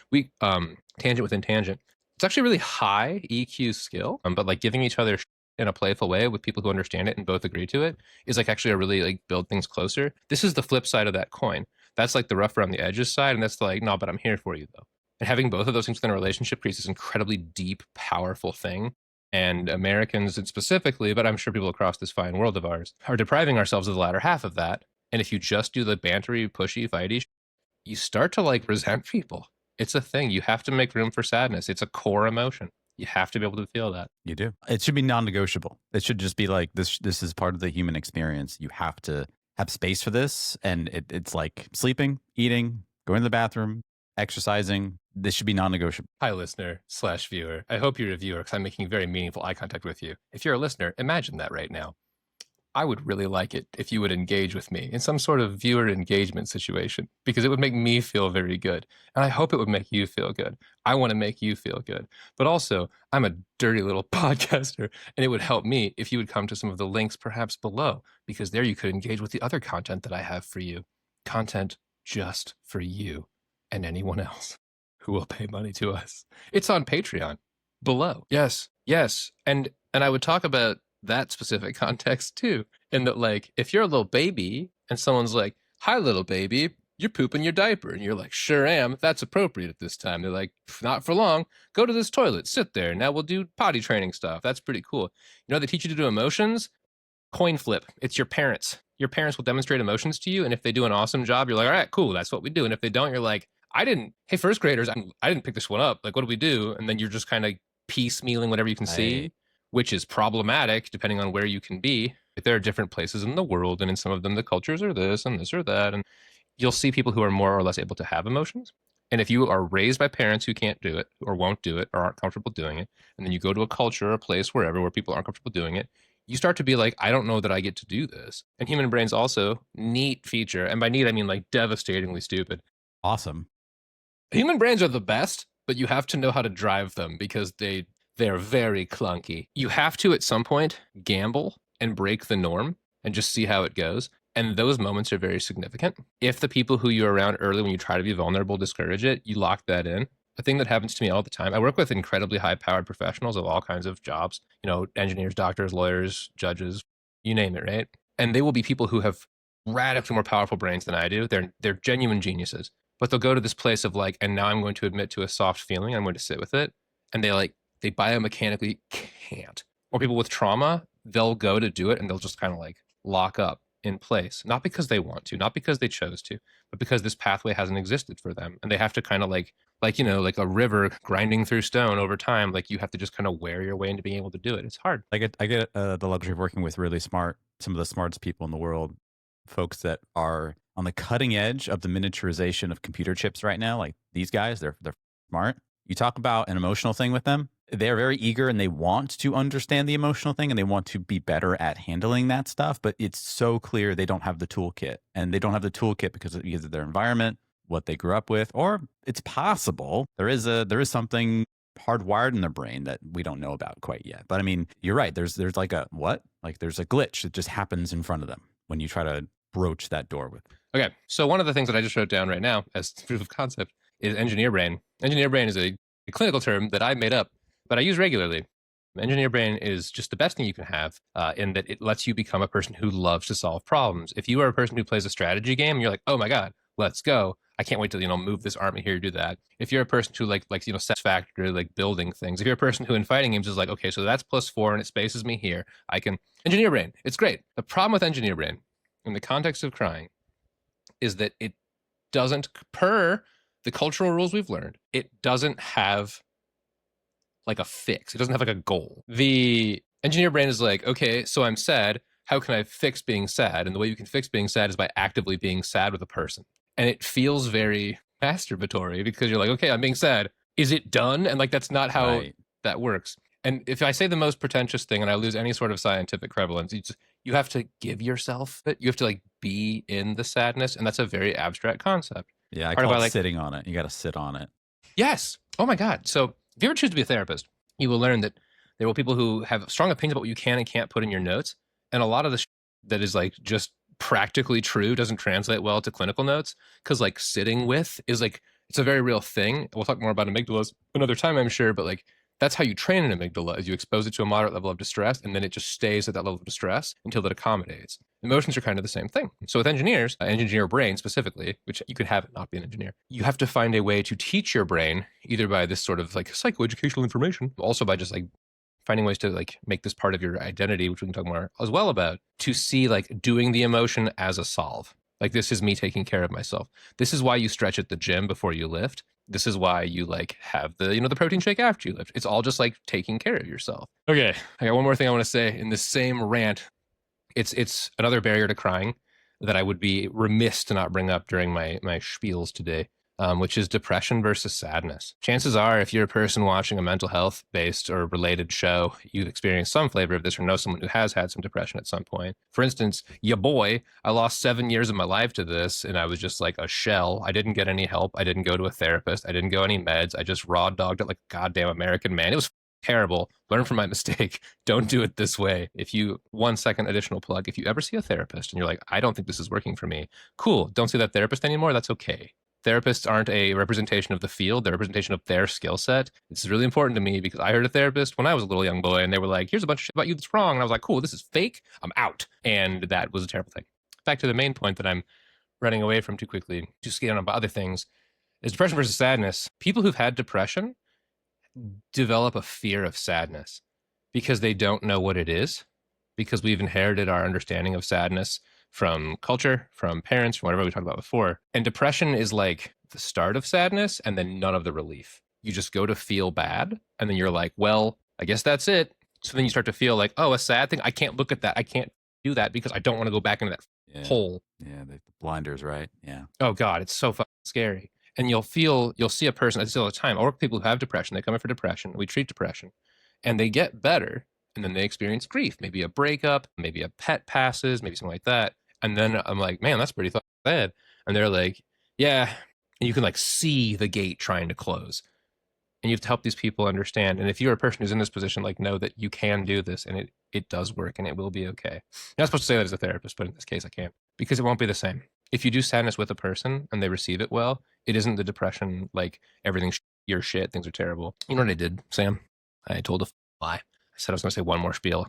we tangent within tangent. It's actually a really high EQ skill, but like giving each other in a playful way with people who understand it and both agree to it is like actually a really like build things closer. This is the flip side of that coin. That's like the rough around the edges side, and that's like, no, but I'm here for you though. And having both of those things within a relationship creates this incredibly deep, powerful thing. And Americans specifically, but I'm sure people across this fine world of ours, are depriving ourselves of the latter half of that. And if you just do the bantery, pushy, fighty, you start to like resent people. It's a thing. You have to make room for sadness. It's a core emotion. You have to be able to feel that. You do. It should be non-negotiable. It should just be like, this is part of the human experience. You have to have space for this. And it's like sleeping, eating, going to the bathroom, exercising. This should be non-negotiable. Hi, listener / viewer. I hope you're a viewer because I'm making very meaningful eye contact with you. If you're a listener, imagine that right now. I would really like it if you would engage with me in some sort of viewer engagement situation, because it would make me feel very good. And I hope it would make you feel good. I want to make you feel good. But also, I'm a dirty little podcaster, and it would help me if you would come to some of the links perhaps below, because there you could engage with the other content that I have for you. Content just for you and anyone else who will pay money to us. It's on Patreon below. Yes. And I would talk about that specific context too. And that, like, if you're a little baby and someone's like, hi, little baby, you're pooping your diaper. And you're like, sure am. That's appropriate at this time. They're like, not for long. Go to this toilet. Sit there. Now we'll do potty training stuff. That's pretty cool. You know, they teach you to do emotions. Coin flip. It's your parents. Your parents will demonstrate emotions to you. And if they do an awesome job, you're like, all right, cool. That's what we do. And if they don't, you're like, hey, first graders, I didn't pick this one up. Like, what do we do? And then you're just kind of piecemealing whatever you can see, which is problematic depending on where you can be. There are different places in the world, and in some of them, the cultures are this and this or that. And you'll see people who are more or less able to have emotions. And if you are raised by parents who can't do it or won't do it or aren't comfortable doing it, and then you go to a culture or a place wherever where people aren't comfortable doing it, you start to be like, I don't know that I get to do this. And human brains also, neat feature. And by neat, I mean like devastatingly stupid. Awesome. Human brains are the best, but you have to know how to drive them because they're very clunky. You have to, at some point, gamble and break the norm and just see how it goes. And those moments are very significant. If the people who you're around early when you try to be vulnerable discourage it, you lock that in. A thing that happens to me all the time. I work with incredibly high-powered professionals of all kinds of jobs, you know, engineers, doctors, lawyers, judges, you name it, right? And they will be people who have radically more powerful brains than I do. They're genuine geniuses. But they'll go to this place of like, and now I'm going to admit to a soft feeling. I'm going to sit with it. And they biomechanically can't. Or people with trauma, they'll go to do it and they'll just kind of like lock up in place. Not because they want to, not because they chose to, but because this pathway hasn't existed for them. And they have to kind of like, you know, like a river grinding through stone over time. Like you have to just kind of wear your way into being able to do it. It's hard. I get the luxury of working with really smart, some of the smartest people in the world, folks that are on the cutting edge of the miniaturization of computer chips right now. Like these guys, they're smart. You talk about an emotional thing with them, they're very eager and they want to understand the emotional thing and they want to be better at handling that stuff. But it's so clear they don't have the toolkit, and they don't have the toolkit because of either their environment, what they grew up with, or it's possible there is something hardwired in their brain that we don't know about quite yet. But I mean, you're right. There's like a what? Like there's a glitch that just happens in front of them when you try to broach that door with. Okay. So one of the things that I just wrote down right now as proof of concept is engineer brain. Engineer brain is a clinical term that I made up, but I use regularly. Engineer brain is just the best thing you can have in that it lets you become a person who loves to solve problems. If you are a person who plays a strategy game, you're like, oh my God, let's go. I can't wait to, move this army here, do that. If you're a person who like satisfactory, like building things. If you're a person who in fighting games is like, okay, so that's +4 and it spaces me here. I can engineer brain. It's great. The problem with engineer brain in the context of crying is that it doesn't, per the cultural rules we've learned, it doesn't have like a fix. It doesn't have like a goal. The engineer brain is like, okay, so I'm sad. How can I fix being sad? And the way you can fix being sad is by actively being sad with a person. And it feels very masturbatory because you're like, okay, I'm being sad. Is it done? And like, that's not how that works. And if I say the most pretentious thing and I lose any sort of scientific prevalence, you have to give yourself it. You have to like be in the sadness. And that's a very abstract concept. Yeah, I call it sitting on it. You got to sit on it. Yes. Oh my God. So if you ever choose to be a therapist, you will learn that there will be people who have strong opinions about what you can and can't put in your notes. And a lot of the that is like just practically true doesn't translate well to clinical notes because like sitting with is like, it's a very real thing. We'll talk more about amygdalas another time, I'm sure, but like that's how you train an amygdala is you expose it to a moderate level of distress and then it just stays at that level of distress until it accommodates. Emotions are kind of the same thing. So with engineers, engineer brain specifically, which you could have it not be an engineer, you have to find a way to teach your brain either by this sort of like psychoeducational information, also by just like finding ways to like make this part of your identity, which we can talk more as well about, to see like doing the emotion as a solve. Like this is me taking care of myself. This is why you stretch at the gym before you lift. This is why you like have the, the protein shake after you lift. It's all just like taking care of yourself. Okay. I got one more thing I want to say in this same rant. It's another barrier to crying that I would be remiss to not bring up during my spiels today. Which is depression versus sadness. Chances are, if you're a person watching a mental health based or related show, you've experienced some flavor of this or know someone who has had some depression at some point. For instance, ya boy, I lost 7 years of my life to this and I was just like a shell. I didn't get any help. I didn't go to a therapist. I didn't go any meds. I just raw dogged it like a goddamn American man. It was terrible. Learn from my mistake. Don't do it this way. If you, 1 second additional plug, if you ever see a therapist and you're like, I don't think this is working for me, cool. Don't see that therapist anymore. That's okay. Therapists aren't a representation of the field. They're a representation of their skill set. This is really important to me because I heard a therapist when I was a little young boy and they were like, here's a bunch of shit about you that's wrong. And I was like, cool, this is fake. I'm out. And that was a terrible thing. Back to the main point that I'm running away from too quickly, just getting on about other things, is depression versus sadness. People who've had depression develop a fear of sadness because they don't know what it is, because we've inherited our understanding of sadness from culture, from parents, from whatever we talked about before. And depression is like the start of sadness and then none of the relief. You just go to feel bad and then you're like, well, I guess that's it. So then you start to feel like, oh, a sad thing. I can't look at that. I can't do that because I don't want to go back into that hole. Yeah, the blinders, right? Yeah. Oh God, it's so fucking scary. And you'll see a person, I see all the time, I work with people who have depression. They come in for depression. We treat depression and they get better. And then they experience grief, maybe a breakup, maybe a pet passes, maybe something like that. And then I'm like, man, that's pretty sad. And they're like, yeah. And you can like see the gate trying to close. And you have to help these people understand. And if you're a person who's in this position, like know that you can do this and it does work and it will be okay. You're not supposed to say that as a therapist, but in this case I can. Because it won't be the same. If you do sadness with a person and they receive it well, it isn't the depression like everything's your shit, things are terrible. You know what I did, Sam? I told a lie. I said I was going to say one more spiel.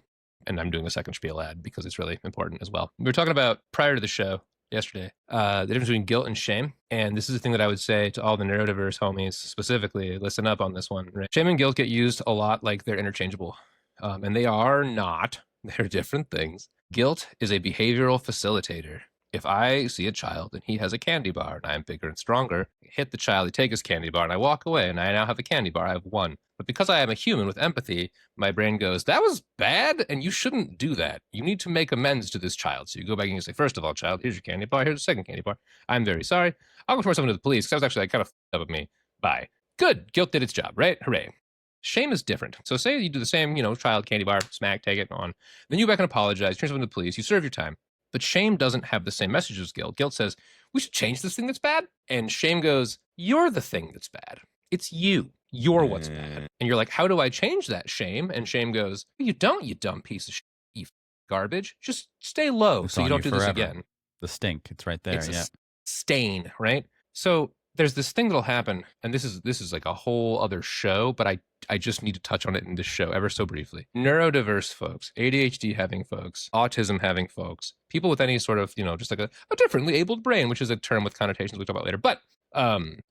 And I'm doing a second spiel ad because it's really important as well. We were talking about prior to the show yesterday, the difference between guilt and shame. And this is the thing that I would say to all the neurodiverse homies specifically, listen up on this one. Right? Shame and guilt get used a lot like they're interchangeable. And they are not. They're different things. Guilt is a behavioral facilitator. If I see a child and he has a candy bar and I'm bigger and stronger, I hit the child, I take his candy bar and I walk away and I now have a candy bar, I have won. But because I am a human with empathy, my brain goes, that was bad and you shouldn't do that. You need to make amends to this child. So you go back and you say, first of all, child, here's your candy bar, here's the second candy bar. I'm very sorry. I'll report someone to the police because that was actually like, kind of up at me. Bye. Good. Guilt did its job, right? Hooray. Shame is different. So say you do the same, child candy bar, smack, take it on. Then you go back and apologize, turn something to the police, you serve your time. But shame doesn't have the same message as guilt. Guilt says, we should change this thing that's bad. And shame goes, you're the thing that's bad. It's you. You're what's bad. And you're like, how do I change that, shame? And shame goes, you don't, you dumb piece of shit, you garbage. Just stay low so you don't do this again. The stink, it's right there. It's a stain, right? So there's this thing that'll happen, and this is like a whole other show, but I just need to touch on it in this show ever so briefly. Neurodiverse folks, ADHD having folks, autism having folks, people with any sort of, just like a differently abled brain, which is a term with connotations we'll talk about later. But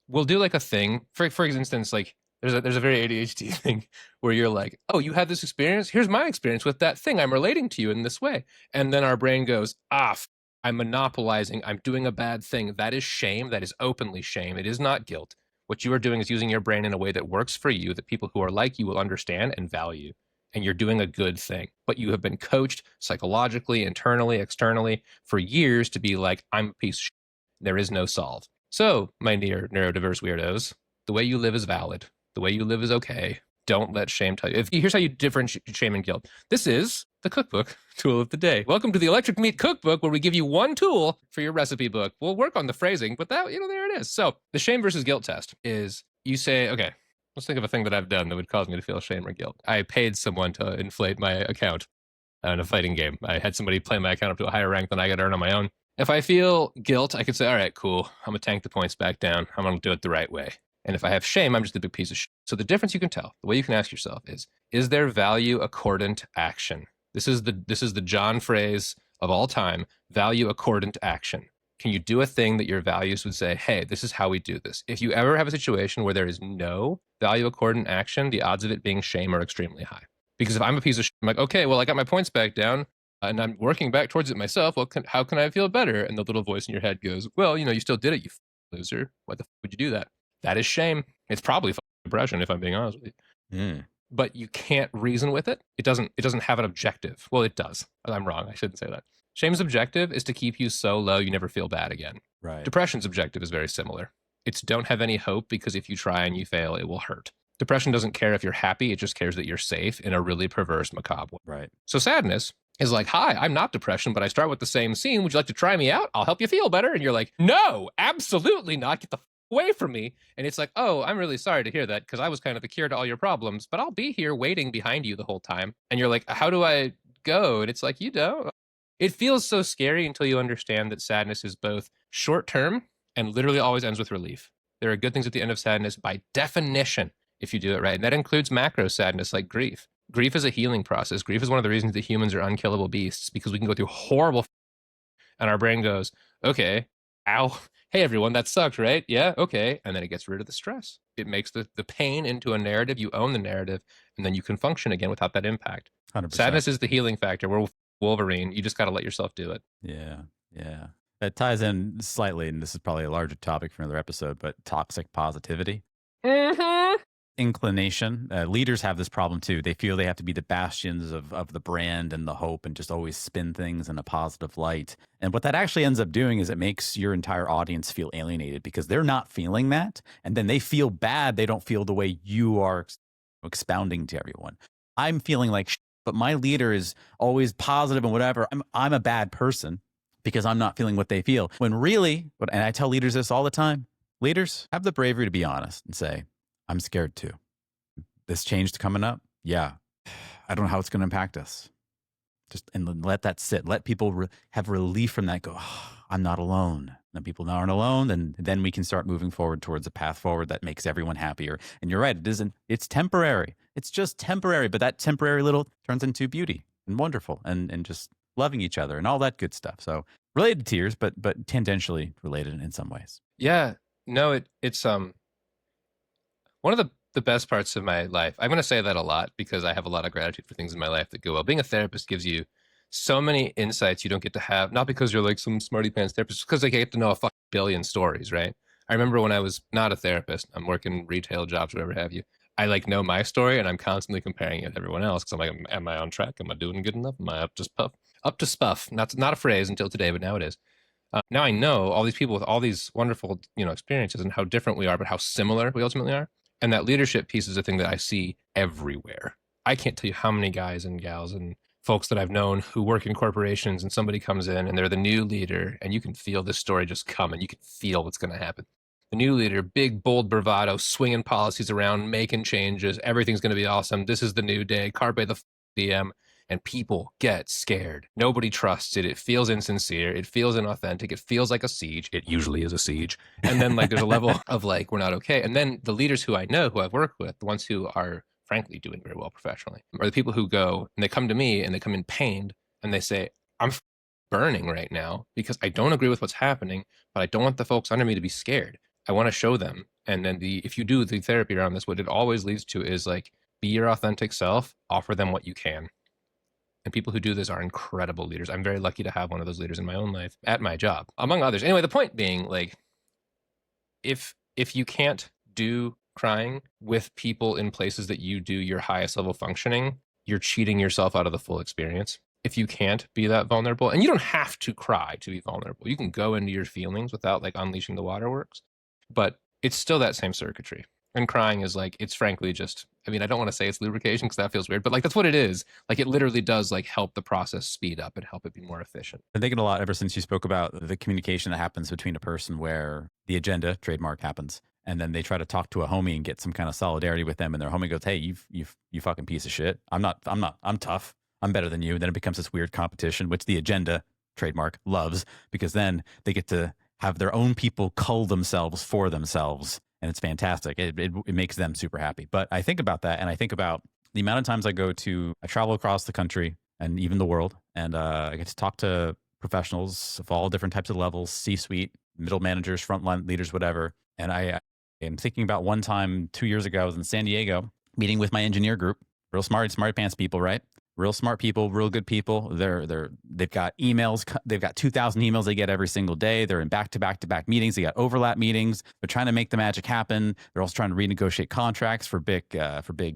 we'll do like a thing, for instance, like there's a very ADHD thing where you're like, oh, you had this experience? Here's my experience with that thing. I'm relating to you in this way. And then our brain goes, I'm monopolizing. I'm doing a bad thing. That is shame. That is openly shame. It is not guilt. What you are doing is using your brain in a way that works for you, that people who are like you will understand and value. And you're doing a good thing. But you have been coached psychologically, internally, externally for years to be like, I'm a piece of shit. There is no solve. So, my neurodiverse weirdos, the way you live is valid. The way you live is okay. Don't let shame tell you. Here's how you differentiate shame and guilt. This is the cookbook tool of the day. Welcome to the Electric Meat Cookbook, where we give you one tool for your recipe book. We'll work on the phrasing, but that, there it is. So the shame versus guilt test is you say, okay, let's think of a thing that I've done that would cause me to feel shame or guilt. I paid someone to inflate my account in a fighting game. I had somebody play my account up to a higher rank than I could earn on my own. If I feel guilt, I could say, all right, cool. I'm going to tank the points back down. I'm going to do it the right way. And if I have shame, I'm just a big piece of shit. So the difference you can tell, the way you can ask yourself is there value accordant action? This is the John phrase of all time, value accordant action. Can you do a thing that your values would say, hey, this is how we do this? If you ever have a situation where there is no value accordant action, the odds of it being shame are extremely high. Because if I'm a piece of shit, I'm like, okay, well, I got my points back down and I'm working back towards it myself. Well, how can I feel better? And the little voice in your head goes, well, you still did it, you loser. Why the would you do that? That is shame. It's probably depression, if I'm being honest with you. But you can't reason with it. It doesn't have an objective. Well, it does. I'm wrong. I shouldn't say that. Shame's objective is to keep you so low you never feel bad again. Right. Depression's objective is very similar. It's don't have any hope because if you try and you fail, it will hurt. Depression doesn't care if you're happy. It just cares that you're safe in a really perverse, macabre way. Right. So sadness is like, hi, I'm not depression, but I start with the same scene. Would you like to try me out? I'll help you feel better. And you're like, no, absolutely not. Get the away from me. And it's like, oh, I'm really sorry to hear that because I was kind of the cure to all your problems, but I'll be here waiting behind you the whole time. And you're like, how do I go? And it's like, you don't. It feels so scary until you understand that sadness is both short term and literally always ends with relief. There are good things at the end of sadness by definition if you do it right. And that includes macro sadness like grief. Grief is a healing process. Grief is one of the reasons that humans are unkillable beasts because we can go through horrible and our brain goes, okay, ow. Hey, everyone, that sucked, right? Yeah, okay. And then it gets rid of the stress. It makes the pain into a narrative. You own the narrative, and then you can function again without that impact. 100%. Sadness is the healing factor. We're Wolverine. You just got to let yourself do it. Yeah. That ties in slightly, and this is probably a larger topic for another episode, but toxic positivity. Mm-hmm. Inclination. Leaders have this problem too. They feel they have to be the bastions of the brand and the hope and just always spin things in a positive light. And what that actually ends up doing is it makes your entire audience feel alienated because they're not feeling that. And then they feel bad. They don't feel the way you are expounding to everyone. I'm feeling like shit, but my leader is always positive and whatever. I'm a bad person because I'm not feeling what they feel. When really, and I tell leaders this all the time, leaders have the bravery to be honest and say, I'm scared too. This change coming up, yeah. I don't know how it's going to impact us. And let that sit. Let people have relief from that. Go, oh, I'm not alone. And people aren't alone, and then we can start moving forward towards a path forward that makes everyone happier. And you're right, it's temporary. It's just temporary, but that temporary little turns into beauty and wonderful and just loving each other and all that good stuff. So related to tears, but tangentially related in some ways. Yeah. No, it's one of the best parts of my life. I'm going to say that a lot because I have a lot of gratitude for things in my life that go well. Being a therapist gives you so many insights you don't get to have, not because you're like some smarty pants therapist, because I get to know a fucking billion stories, right? I remember when I was not a therapist, I'm working retail jobs, whatever have you. I know my story and I'm constantly comparing it to everyone else because I'm like, am I on track? Am I doing good enough? Am I up to spuff? Up to spuff. Not a phrase until today, but now it is. Now I know all these people with all these wonderful, experiences and how different we are, but how similar we ultimately are. And that leadership piece is a thing that I see everywhere. I can't tell you how many guys and gals and folks that I've known who work in corporations, and somebody comes in and they're the new leader, and you can feel this story just coming. You can feel what's going to happen. The new leader, big, bold bravado, swinging policies around, making changes. Everything's going to be awesome. This is the new day. Carpe the DM. And people get scared. Nobody trusts it. It feels insincere. It feels inauthentic. It feels like a siege. It usually is a siege. And then like there's a level of like, we're not okay. And then the leaders who I know, who I've worked with, the ones who are frankly doing very well professionally, are the people who go and they come to me and they come in pained and they say, I'm burning right now because I don't agree with what's happening, but I don't want the folks under me to be scared. I want to show them. And then if you do the therapy around this, what it always leads to is like, be your authentic self, offer them what you can. And people who do this are incredible leaders. I'm very lucky to have one of those leaders in my own life at my job, among others. Anyway, the point being, like, if you can't do crying with people in places that you do your highest level functioning, you're cheating yourself out of the full experience. If you can't be that vulnerable, and you don't have to cry to be vulnerable, you can go into your feelings without like unleashing the waterworks, but it's still that same circuitry. And crying is like, it's frankly just, I mean, I don't want to say it's lubrication because that feels weird, but like, that's what it is. Like, it literally does like help the process speed up and help it be more efficient. I've been thinking a lot ever since you spoke about the communication that happens between a person where the agenda, trademark, happens. And then they try to talk to a homie and get some kind of solidarity with them. And their homie goes, hey, you fucking piece of shit. I'm tough. I'm better than you. And then it becomes this weird competition, which the agenda, trademark, loves, because then they get to have their own people cull themselves for themselves. And it's fantastic. It makes them super happy. But I think about that, and I think about the amount of times I travel across the country and even the world, and I get to talk to professionals of all different types of levels, C-suite, middle managers, frontline leaders, whatever. And I am thinking about one time 2 years ago, I was in San Diego meeting with my engineer group, real smart pants people, right? Real smart people, real good people. They've got emails. They've got 2,000 emails they get every single day. They're in back-to-back meetings. They got overlap meetings. They're trying to make the magic happen. They're also trying to renegotiate contracts for big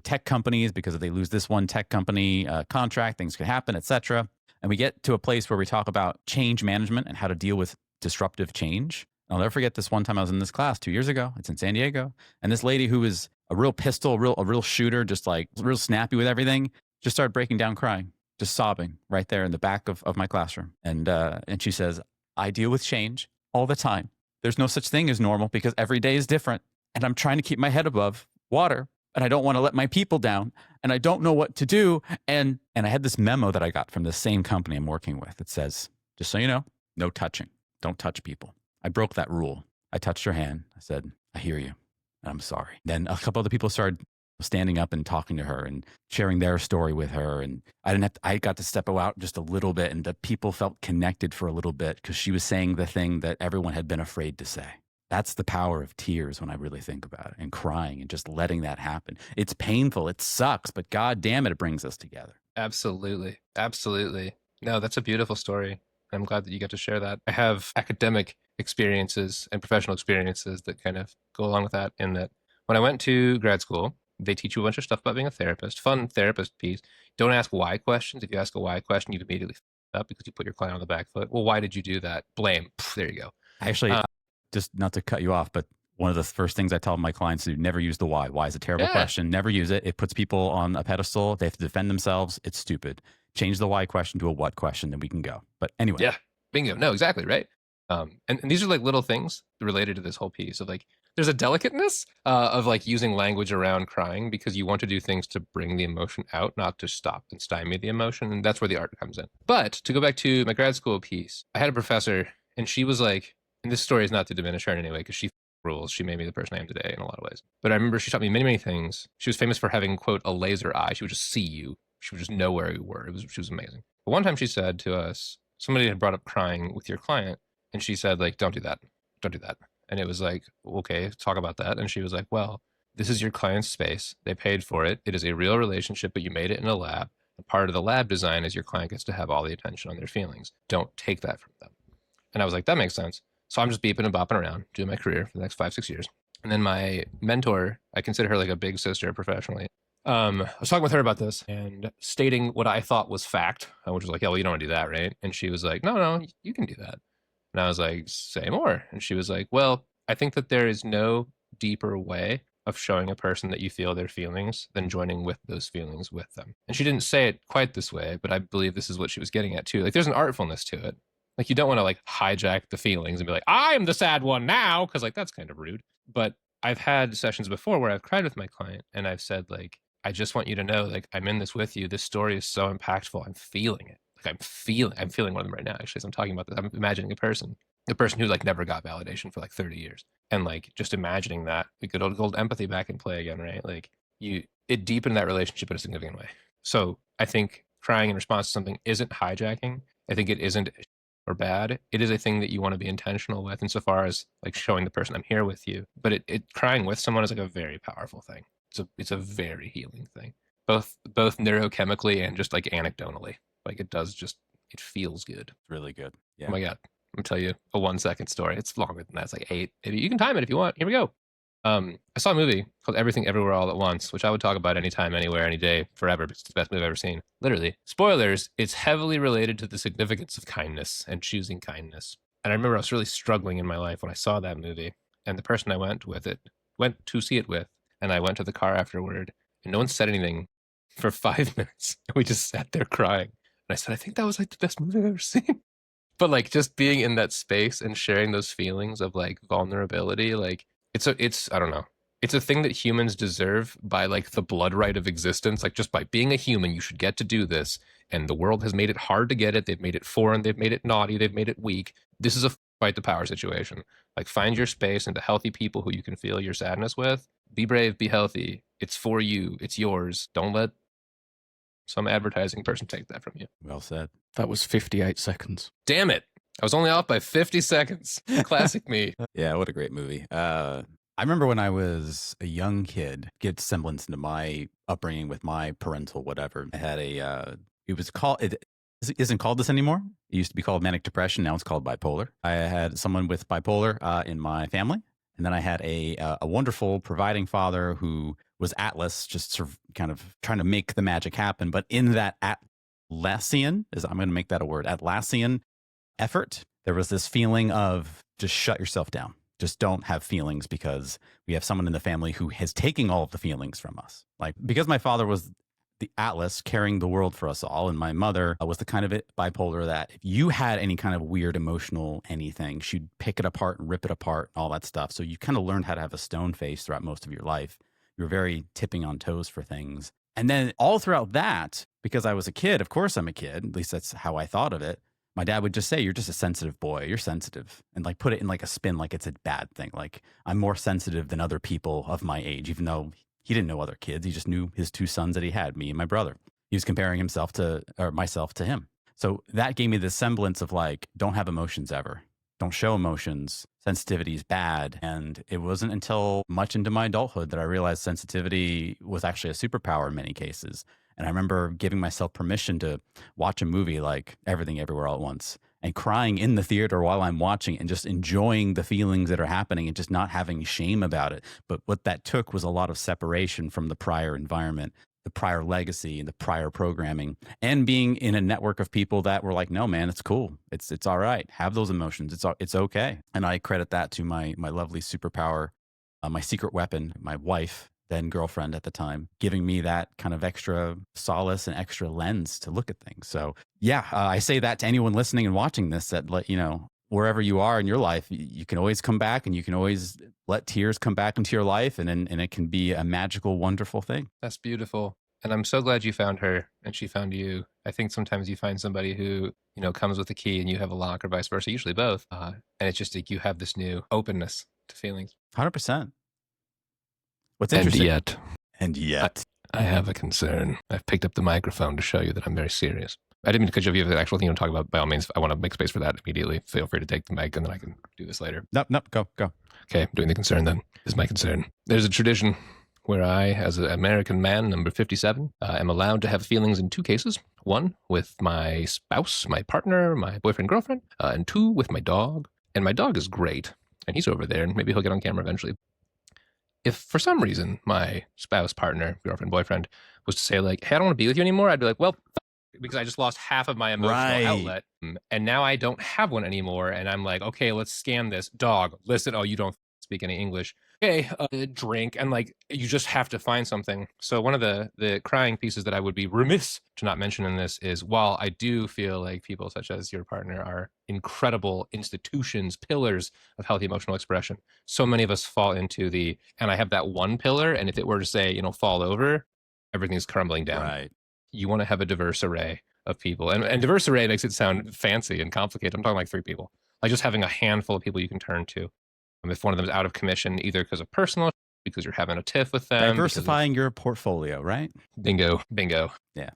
tech companies, because if they lose this one tech company contract, things could happen, etc. And we get to a place where we talk about change management and how to deal with disruptive change. I'll never forget this one time I was in this class 2 years ago. It's in San Diego, and this lady who was a real pistol, a real shooter, just like real snappy with everything, just started breaking down crying, just sobbing right there in the back of my classroom. And she says, I deal with change all the time. There's no such thing as normal because every day is different. And I'm trying to keep my head above water, and I don't want to let my people down, and I don't know what to do. And I had this memo that I got from the same company I'm working with. It says, just so you know, no touching. Don't touch people. I broke that rule. I touched her hand. I said, I hear you. I'm sorry. Then a couple other people started standing up and talking to her and sharing their story with her. And I got to step out just a little bit, and the people felt connected for a little bit because she was saying the thing that everyone had been afraid to say. That's the power of tears when I really think about it, and crying and just letting that happen. It's painful. It sucks, but God damn it, it brings us together. Absolutely. Absolutely. No, that's a beautiful story. I'm glad that you got to share that. I have academic experiences and professional experiences that kind of go along with that, in that when I went to grad school, they teach you a bunch of stuff about being a therapist, fun therapist piece. Don't ask why questions. If you ask a why question, you immediately f up because you put your client on the back foot. Well, why did you do that? Blame. Pff, there you go. Actually, just not to cut you off, but one of the first things I tell my clients to do, never use the why. Why is a terrible question. Never use it. It puts people on a pedestal. They have to defend themselves. It's stupid. Change the why question to a what question, then we can go. But anyway. Yeah, bingo. No, exactly, right? And these are like little things related to this whole piece of like, there's a delicateness of like using language around crying because you want to do things to bring the emotion out, not to stop and stymie the emotion. And that's where the art comes in. But to go back to my grad school piece, I had a professor, and she was like, and this story is not to diminish her in any way because she rules. She made me the person I am today in a lot of ways. But I remember she taught me many, many things. She was famous for having, quote, a laser eye. She would just see you. She would just know where you were. She was amazing. But one time she said to us, somebody had brought up crying with your client, and she said, like, don't do that. Don't do that. And it was like, okay, talk about that. And she was like, well, this is your client's space. They paid for it. It is a real relationship, but you made it in a lab. And part of the lab design is your client gets to have all the attention on their feelings. Don't take that from them. And I was like, that makes sense. So I'm just beeping and bopping around, doing my career for the next 5-6 years. And then my mentor, I consider her like a big sister professionally. I was talking with her about this and stating what I thought was fact, which was like, yeah, well, you don't want to do that, right? And she was like, no, you can do that. And I was like, say more. And she was like, well, I think that there is no deeper way of showing a person that you feel their feelings than joining with those feelings with them. And she didn't say it quite this way, but I believe this is what she was getting at too. Like there's an artfulness to it. Like you don't want to like hijack the feelings and be like, I'm the sad one now, because like that's kind of rude. But I've had sessions before where I've cried with my client and I've said like, I just want you to know, like, I'm in this with you. This story is so impactful. I'm feeling it. Like I'm feeling one of them right now, actually, as I'm talking about this. I'm imagining a person who like never got validation for like 30 years. And like just imagining that, we could old empathy back in play again, right? Like it deepened that relationship in a significant way. So I think crying in response to something isn't hijacking. I think it isn't or bad. It is a thing that you want to be intentional with insofar as like showing the person I'm here with you. But it crying with someone is like a very powerful thing. It's a very healing thing, both neurochemically and just like anecdotally. Like it feels good. Really good. Yeah. Oh my God. I'm gonna tell you a 1 second story. It's longer than that. It's like 8. Maybe you can time it if you want. Here we go. I saw a movie called Everything Everywhere All at Once, which I would talk about anytime, anywhere, any day, forever. It's the best movie I've ever seen. Literally. Spoilers, it's heavily related to the significance of kindness and choosing kindness. And I remember I was really struggling in my life when I saw that movie. And the person I went to see it with, and I went to the car afterward, and no one said anything for 5 minutes. We just sat there crying. And I said, I think that was like the best movie I've ever seen. But like just being in that space and sharing those feelings of like vulnerability, like it's I don't know. It's a thing that humans deserve by like the blood right of existence. Like just by being a human, you should get to do this. And the world has made it hard to get it. They've made it foreign. They've made it naughty. They've made it weak. This is a fight the power situation. Like find your space into healthy people who you can feel your sadness with. Be brave, be healthy. It's for you. It's yours. Don't let some advertising person take that from you. Well said. That was 58 seconds. Damn it. I was only off by 50 seconds. Classic me. Yeah, what a great movie. I remember when I was a young kid, get semblance into my upbringing with my parental whatever. I had it isn't called this anymore. It used to be called manic depression. Now it's called bipolar. I had someone with bipolar in my family. And then I had a wonderful providing father who was Atlas, just sort of kind of trying to make the magic happen. But in that Atlassian, I'm going to make that a word, Atlassian effort, there was this feeling of just shut yourself down. Just don't have feelings because we have someone in the family who is taking all of the feelings from us. Like, because my father was the Atlas carrying the world for us all, and my mother was the kind of bipolar that if you had any kind of weird emotional anything, she'd pick it apart and rip it apart and all that stuff. So you kind of learned how to have a stone face throughout most of your life. You were very tipping on toes for things. And then all throughout that, because I was a kid, of course I'm a kid, at least that's how I thought of it. My dad would just say, you're just a sensitive boy. You're sensitive. And like put it in like a spin, like it's a bad thing. Like I'm more sensitive than other people of my age, even though he didn't know other kids. He just knew his 2 sons that he had, me and my brother. He was comparing myself to him. So that gave me the semblance of like, don't have emotions ever. Don't show emotions. Sensitivity is bad. And it wasn't until much into my adulthood that I realized sensitivity was actually a superpower in many cases. And I remember giving myself permission to watch a movie like Everything Everywhere All at Once and crying in the theater while I'm watching and just enjoying the feelings that are happening and just not having shame about it. But what that took was a lot of separation from the prior environment, the prior legacy and the prior programming, and being in a network of people that were like, no, man, it's cool. It's all right. Have those emotions. It's okay. And I credit that to my lovely superpower, my secret weapon, my wife, then girlfriend at the time, giving me that kind of extra solace and extra lens to look at things. So yeah, I say that to anyone listening and watching this, that wherever you are in your life, you can always come back and you can always let tears come back into your life, and it can be a magical, wonderful thing. That's beautiful. And I'm so glad you found her and she found you. I think sometimes you find somebody who, comes with a key and you have a lock, or vice versa, usually both. And it's just like you have this new openness to feelings. 100%. What's interesting? And yet. I have a concern. I've picked up the microphone to show you that I'm very serious. I didn't mean to cut you off. You have the actual thing to talk about. By all means, I want to make space for that immediately. Feel free to take the mic and then I can do this later. Nope, go. Okay, I'm doing the concern then. This is my concern. There's a tradition where I, as an American man, number 57, am allowed to have feelings in 2 cases. 1, with my spouse, my partner, my boyfriend, girlfriend, and 2, with my dog. And my dog is great. And he's over there, and maybe he'll get on camera eventually. If for some reason my spouse, partner, girlfriend, boyfriend was to say like, hey, I don't want to be with you anymore, I'd be like, well, because I just lost half of my emotional outlet. And now I don't have one anymore. And I'm like, okay, let's scan this. Dog, listen. Oh, you don't speak any English. okay, drink, and like you just have to find something. So one of the crying pieces that I would be remiss to not mention in this is, while I do feel like people such as your partner are incredible institutions, pillars of healthy emotional expression, so many of us fall into and I have that one pillar, and if it were to say, fall over, everything's crumbling down. Right. You want to have a diverse array of people, and diverse array makes it sound fancy and complicated. I'm talking like 3 people, like just having a handful of people you can turn to. If one of them is out of commission, either because of personal, because you're having a tiff with them. Diversifying your portfolio, right? Bingo. Yeah.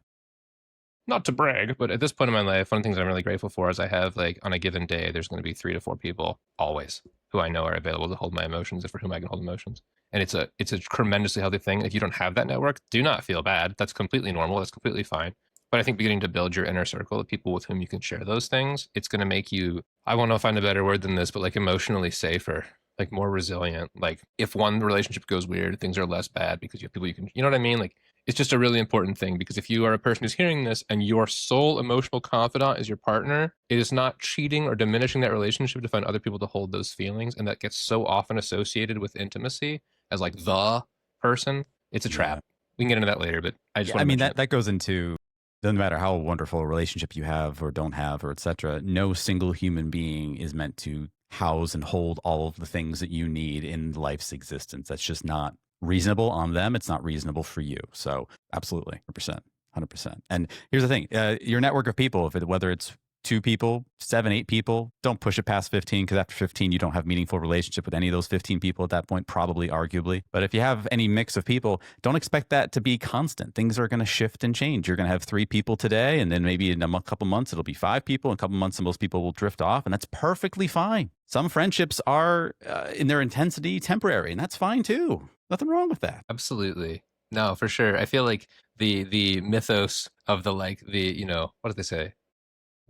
Not to brag, but at this point in my life, one of the things I'm really grateful for is I have, like, on a given day, there's going to be 3 to 4 people always who I know are available to hold my emotions and for whom I can hold emotions. And it's a tremendously healthy thing. If you don't have that network, do not feel bad. That's completely normal. That's completely fine. But I think beginning to build your inner circle of people with whom you can share those things, it's going to make you, I won't know, find a better word than this, but like emotionally safer, like more resilient. Like if one relationship goes weird, things are less bad because you have people you can, you know what I mean? Like it's just a really important thing, because if you are a person who's hearing this and your sole emotional confidant is your partner, it is not cheating or diminishing that relationship to find other people to hold those feelings. And that gets so often associated with intimacy as like the person. It's a trap. We can get into that later, but I just want to mention that goes into, doesn't matter how wonderful a relationship you have or don't have or etc. No single human being is meant to house and hold all of the things that you need in life's existence. That's just not reasonable on them. It's not reasonable for you. So absolutely, 100%. And here's the thing, your network of people, whether it's 2 people, 7, 8 people, don't push it past 15, because after 15, you don't have meaningful relationship with any of those 15 people at that point, probably, arguably. But if you have any mix of people, don't expect that to be constant. Things are going to shift and change. You're going to have 3 people today, and then maybe in a couple months, it'll be 5 people. In a couple months, and most people will drift off, and that's perfectly fine. Some friendships are, in their intensity, temporary, and that's fine too. Nothing wrong with that. Absolutely. No, for sure. I feel like the mythos of the, like, the, what do they say?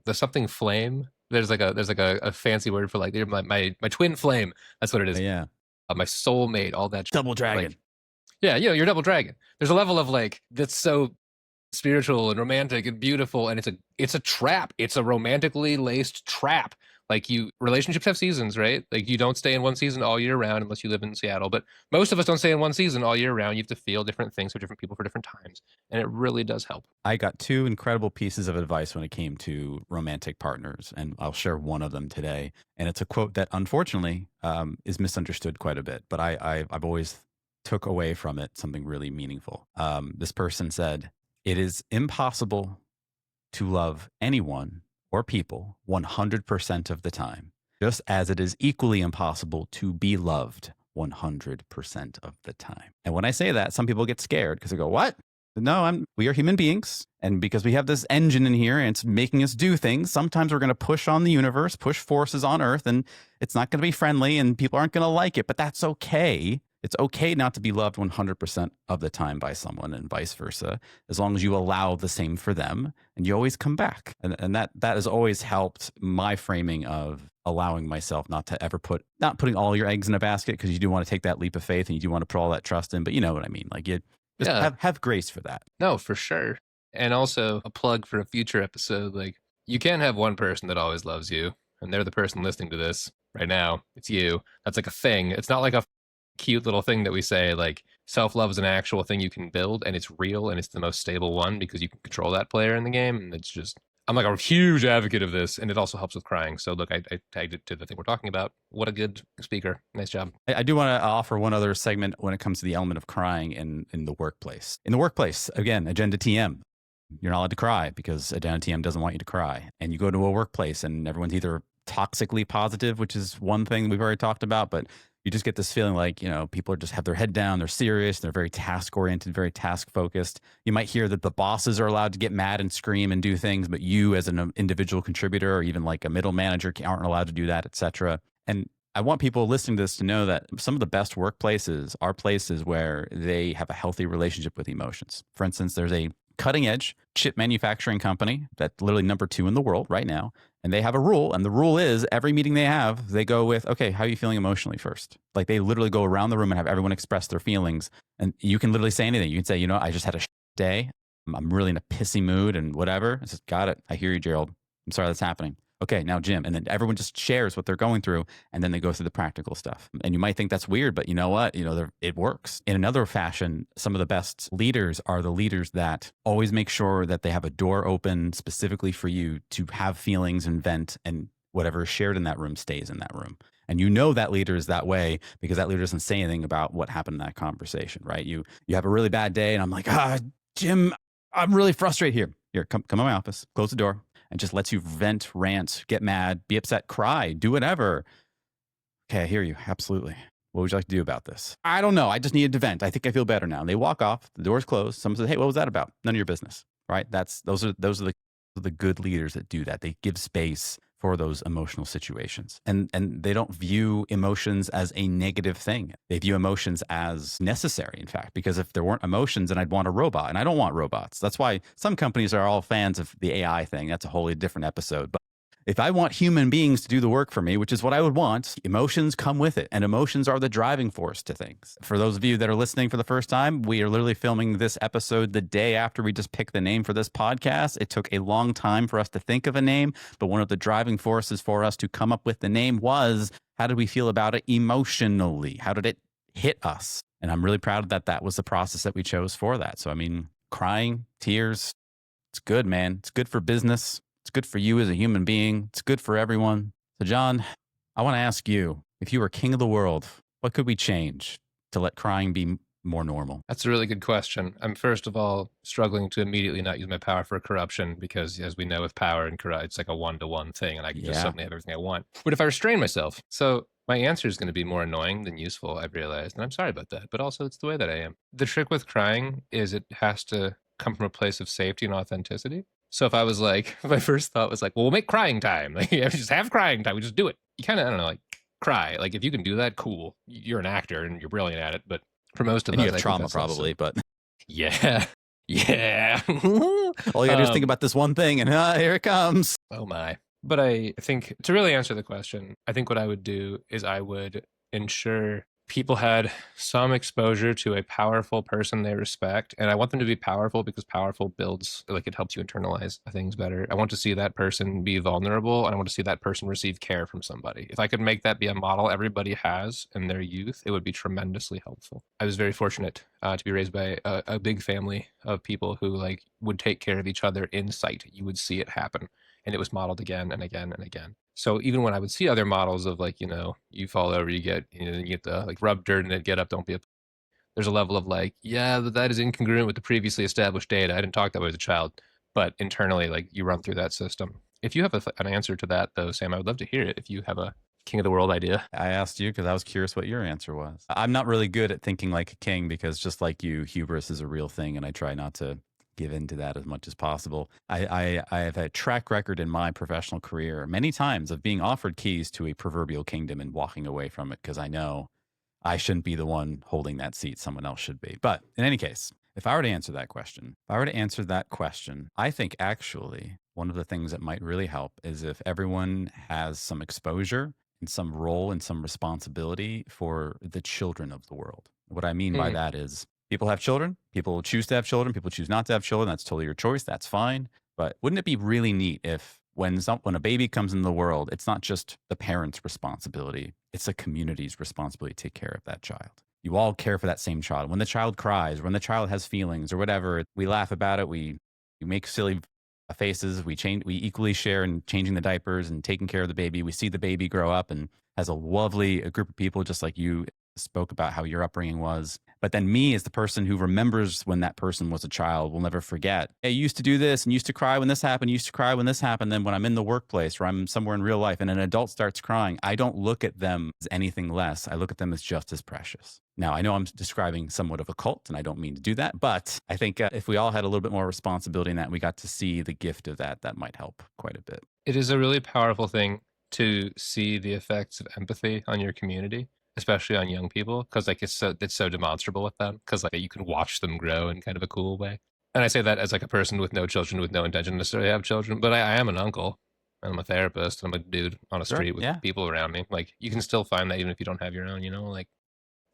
The something flame. There's like a fancy word for, like, my twin flame. That's what it is. Yeah. My soulmate, all that. Double dragon. Like, yeah, your double dragon. There's a level of, like, that's so spiritual and romantic and beautiful, and it's a trap. It's a romantically laced trap. Like, relationships have seasons, right? Like, you don't stay in one season all year round unless you live in Seattle. But most of us don't stay in one season all year round. You have to feel different things for different people for different times. And it really does help. I got 2 incredible pieces of advice when it came to romantic partners, and I'll share one of them today. And it's a quote that, unfortunately, is misunderstood quite a bit. But I've always took away from it something really meaningful. This person said, "It is impossible to love anyone or people 100% of the time, just as it is equally impossible to be loved 100% of the time." And when I say that, some people get scared because they go, "What? No, we are human beings. And because we have this engine in here and it's making us do things, sometimes we're going to push on the universe, push forces on Earth, and it's not going to be friendly and people aren't going to like it, but that's okay. It's okay not to be loved 100% of the time by someone, and vice versa, as long as you allow the same for them and you always come back." And that has always helped my framing of allowing myself not to ever not putting all your eggs in a basket, because you do want to take that leap of faith and you do want to put all that trust in, but you know what I mean? Like, you just have grace for that. No, for sure. And also a plug for a future episode. Like, you can't have one person that always loves you, and they're the person listening to this right now. It's you. That's like a thing. It's not like a cute little thing that we say. Like, self-love is an actual thing you can build, and it's real, and it's the most stable one because you can control that player in the game. And it's just, I'm like a huge advocate of this, and it also helps with crying. So look, I tagged it to the thing we're talking about. What a good speaker. Nice job. I do want to offer one other segment when it comes to the element of crying in the workplace. In the workplace, again, Agenda TM. You're not allowed to cry because Agenda TM doesn't want you to cry. And you go to a workplace and everyone's either toxically positive, which is one thing we've already talked about, but you just get this feeling like, people just have their head down, they're serious, they're very task-oriented, very task-focused. You might hear that the bosses are allowed to get mad and scream and do things, but you as an individual contributor or even like a middle manager aren't allowed to do that, etc. And I want people listening to this to know that some of the best workplaces are places where they have a healthy relationship with emotions. For instance, there's a cutting-edge chip manufacturing company that's literally number 2 in the world right now. And they have a rule, and the rule is every meeting they have, they go with, "Okay, how are you feeling emotionally first?" Like, they literally go around the room and have everyone express their feelings. And you can literally say anything. You can say, "I just had a day. I'm really in a pissy mood and whatever." I said, "Got it. I hear you, Gerald. I'm sorry that's happening." Okay, now Jim. And then everyone just shares what they're going through, and then they go through the practical stuff. And you might think that's weird, but you know what? It works. In another fashion, some of the best leaders are the leaders that always make sure that they have a door open specifically for you to have feelings and vent, and whatever is shared in that room stays in that room. And that leader is that way because that leader doesn't say anything about what happened in that conversation, right? You have a really bad day, and I'm like, Jim, I'm really frustrated here. Here, come in my office, close the door, and just lets you vent, rant, get mad, be upset, cry, do whatever. Okay, I hear you. Absolutely. What would you like to do about this? I don't know. I just needed to vent. I think I feel better now. And they walk off. The door's closed. Someone says, hey, what was that about? None of your business, right? Those are the good leaders that do that. They give space for those emotional situations. And they don't view emotions as a negative thing. They view emotions as necessary, in fact, because if there weren't emotions, then I'd want a robot, and I don't want robots. That's why some companies are all fans of the AI thing. That's a wholly different episode. But if I want human beings to do the work for me, which is what I would want, emotions come with it. And emotions are the driving force to things. For those of you that are listening for the first time, we are literally filming this episode the day after we just picked the name for this podcast. It took a long time for us to think of a name, but one of the driving forces for us to come up with the name was, how did we feel about it emotionally? How did it hit us? And I'm really proud that that was the process that we chose for that. So, I mean, crying, tears, it's good, man. It's good for business. It's good for you as a human being. It's good for everyone. So, John, I want to ask you, if you were king of the world, what could we change to let crying be more normal? That's a really good question. I'm first of all struggling to immediately not use my power for corruption because, as we know, with power and corrupt, it's like a one-to-one thing, and I can just suddenly have everything I want. But if I restrain myself, so my answer is going to be more annoying than useful, I've realized, and I'm sorry about that, but also it's the way that I am. The trick with crying is it has to come from a place of safety and authenticity. So if I was like, my first thought was like, well, we'll make crying time. Like, just have crying time. We just do it. You kind of, I don't know, like cry. Like if you can do that, cool. You're an actor and you're brilliant at it. But for most of us, you have trauma probably, but yeah. All you gotta do is think about this one thing and here it comes. Oh my. But I think to really answer the question, I think what I would do is I would ensure people had some exposure to a powerful person they respect. And I want them to be powerful because powerful builds, like it helps you internalize things better. I want to see that person be vulnerable, and I want to see that person receive care from somebody. If I could make that be a model everybody has in their youth, it would be tremendously helpful. I was very fortunate to be raised by a big family of people who like would take care of each other in sight. You would see it happen. And it was modeled again and again and again. So even when I would see other models of like, you fall over, you get the like rub dirt in it, get up, don't be a. There's a level of like, yeah, that is incongruent with the previously established data. I didn't talk that way as a child, but internally, like you run through that system. If you have an answer to that though, Sam, I would love to hear it. If you have a king of the world idea. I asked you because I was curious what your answer was. I'm not really good at thinking like a king because just like you, hubris is a real thing, and I try not to give into that as much as possible. I have a track record in my professional career many times of being offered keys to a proverbial kingdom and walking away from it because I know I shouldn't be the one holding that seat. Someone else should be. But in any case, if I were to answer that question, I think actually one of the things that might really help is if everyone has some exposure and some role and some responsibility for the children of the world. What I mean by that is, people have children. People choose to have children. People choose not to have children. That's totally your choice. That's fine. But wouldn't it be really neat if when a baby comes into the world, it's not just the parent's responsibility, it's the community's responsibility to take care of that child. You all care for that same child. When the child cries, when the child has feelings or whatever, we laugh about it. We make silly faces. We equally share in changing the diapers and taking care of the baby. We see the baby grow up and has a lovely group of people, just like you spoke about how your upbringing was. But then me, as the person who remembers when that person was a child, will never forget. Hey, you used to do this and used to cry when this happened. You used to cry when this happened. Then when I'm in the workplace or I'm somewhere in real life and an adult starts crying, I don't look at them as anything less. I look at them as just as precious. Now, I know I'm describing somewhat of a cult, and I don't mean to do that. But I think if we all had a little bit more responsibility in that, we got to see the gift of that, that might help quite a bit. It is a really powerful thing to see the effects of empathy on your community, especially on young people, because like it's so demonstrable with them, because like you can watch them grow in kind of a cool way. And I say that as like a person with no children, with no intention to necessarily have children, but I am an uncle, and I'm a therapist, and I'm a dude on a street with people around me. Like you can still find that even if you don't have your own, like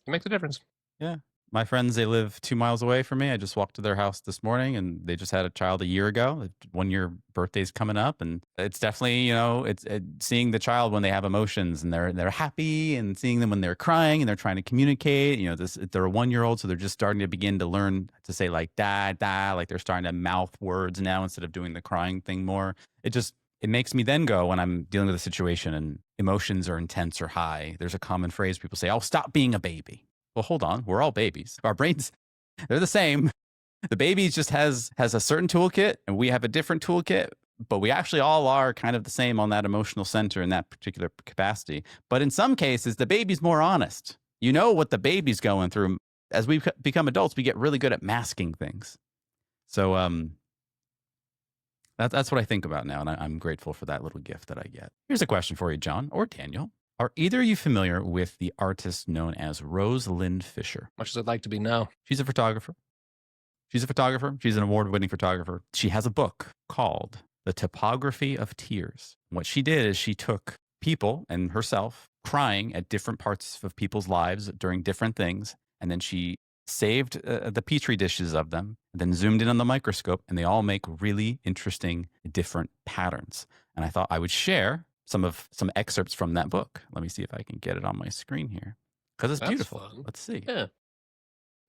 it makes a difference. Yeah. My friends, they live 2 miles away from me. I just walked to their house this morning, and they just had a child a year ago. 1 year birthday's coming up, and it's definitely, it's seeing the child when they have emotions and they're happy, and seeing them when they're crying and they're trying to communicate. They're a 1-year-old, so they're just starting to begin to learn to say like da da, like they're starting to mouth words now instead of doing the crying thing more. It makes me then go, when I'm dealing with a situation and emotions are intense or high, there's a common phrase people say, "Oh, stop being a baby." Well, hold on. We're all babies. Our brains, they're the same. The baby just has a certain toolkit, and we have a different toolkit, but we actually all are kind of the same on that emotional center in that particular capacity. But in some cases, the baby's more honest. You know what the baby's going through. As we become adults, we get really good at masking things. So that's what I think about now, and I'm grateful for that little gift that I get. Here's a question for you, John or Daniel. Are either of you familiar with the artist known as Rosalind Fisher? Much as I'd like to be now. She's a photographer. She's an award-winning photographer. She has a book called The Topography of Tears. What she did is she took people and herself crying at different parts of people's lives during different things, and then she saved the petri dishes of them, then zoomed in on the microscope, and they all make really interesting different patterns. And I thought I would share some excerpts from that book. Let me see if I can get it on my screen here, because it's beautiful. Fun. Let's see. Yeah.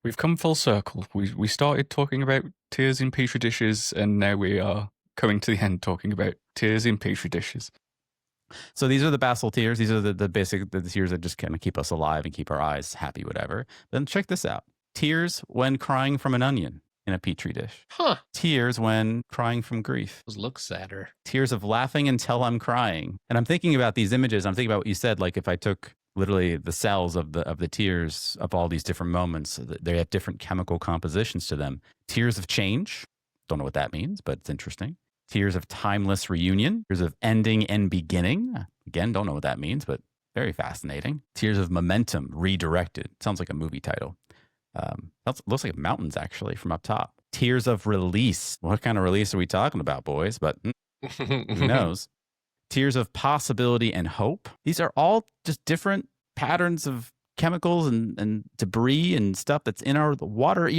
We've come full circle. We started talking about tears in petri dishes, and now we are coming to the end talking about tears in petri dishes. So these are the basal tears. These are the basic the tears that just kind of keep us alive and keep our eyes happy, whatever. Then check this out. Tears when crying from an onion in a petri dish. Huh. Tears when crying from grief. Those look sadder. Tears of laughing until I'm crying. And I'm thinking about these images. I'm thinking about what you said, like if I took literally the cells of the tears of all these different moments, they have different chemical compositions to them. Tears of change. Don't know what that means, but it's interesting. Tears of timeless reunion. Tears of ending and beginning. Again, don't know what that means, but very fascinating. Tears of momentum, redirected. Sounds like a movie title. Looks like mountains actually from up top. Tears of release. What kind of release are we talking about, boys? But who knows? Tears of possibility and hope. These are all just different patterns of chemicals and debris and stuff that's in our water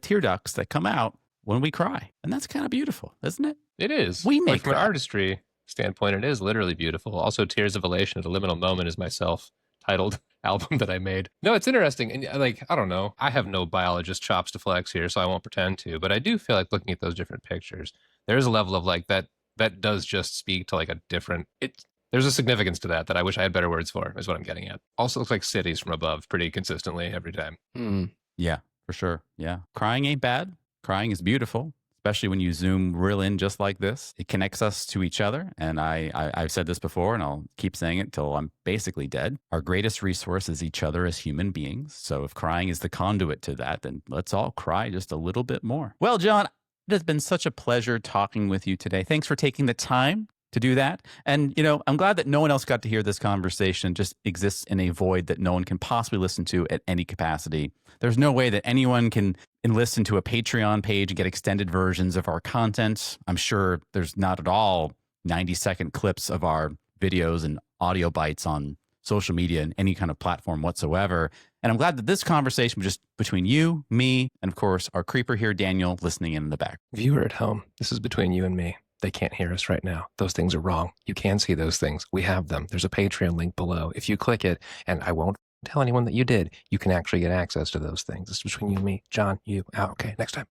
tear ducts that come out when we cry. And that's kind of beautiful, isn't it? It is. We make from an artistry standpoint, it is literally beautiful. Also, Tears of Elation at a Liminal Moment is my self-titled album that I made. No, it's interesting. And I don't know. I have no biologist chops to flex here, so I won't pretend to. But I do feel like looking at those different pictures, there's a level of that does just speak to a different... There's a significance to that I wish I had better words for, is what I'm getting at. Also looks like cities from above pretty consistently every time. Yeah, for sure. Yeah. Crying ain't bad. Crying is beautiful, especially when you zoom real in just like this. It connects us to each other. And I've said this before, and I'll keep saying it till I'm basically dead. Our greatest resource is each other as human beings. So if crying is the conduit to that, then let's all cry just a little bit more. Well, John, it has been such a pleasure talking with you today. Thanks for taking the time to do that. And, I'm glad that no one else got to hear this conversation. It just exists in a void that no one can possibly listen to at any capacity. There's no way that anyone can enlist into a Patreon page and get extended versions of our content. I'm sure there's not at all 90-second clips of our videos and audio bites on social media and any kind of platform whatsoever. And I'm glad that this conversation was just between you, me, and of course, our creeper here, Daniel, listening in the back. Viewer at home, this is between you and me. They can't hear us right now. Those things are wrong. You can see those things. We have them. There's a Patreon link below. If you click it, and I won't tell anyone that you did, you can actually get access to those things. This is between you and me. John, you out. Okay, next time.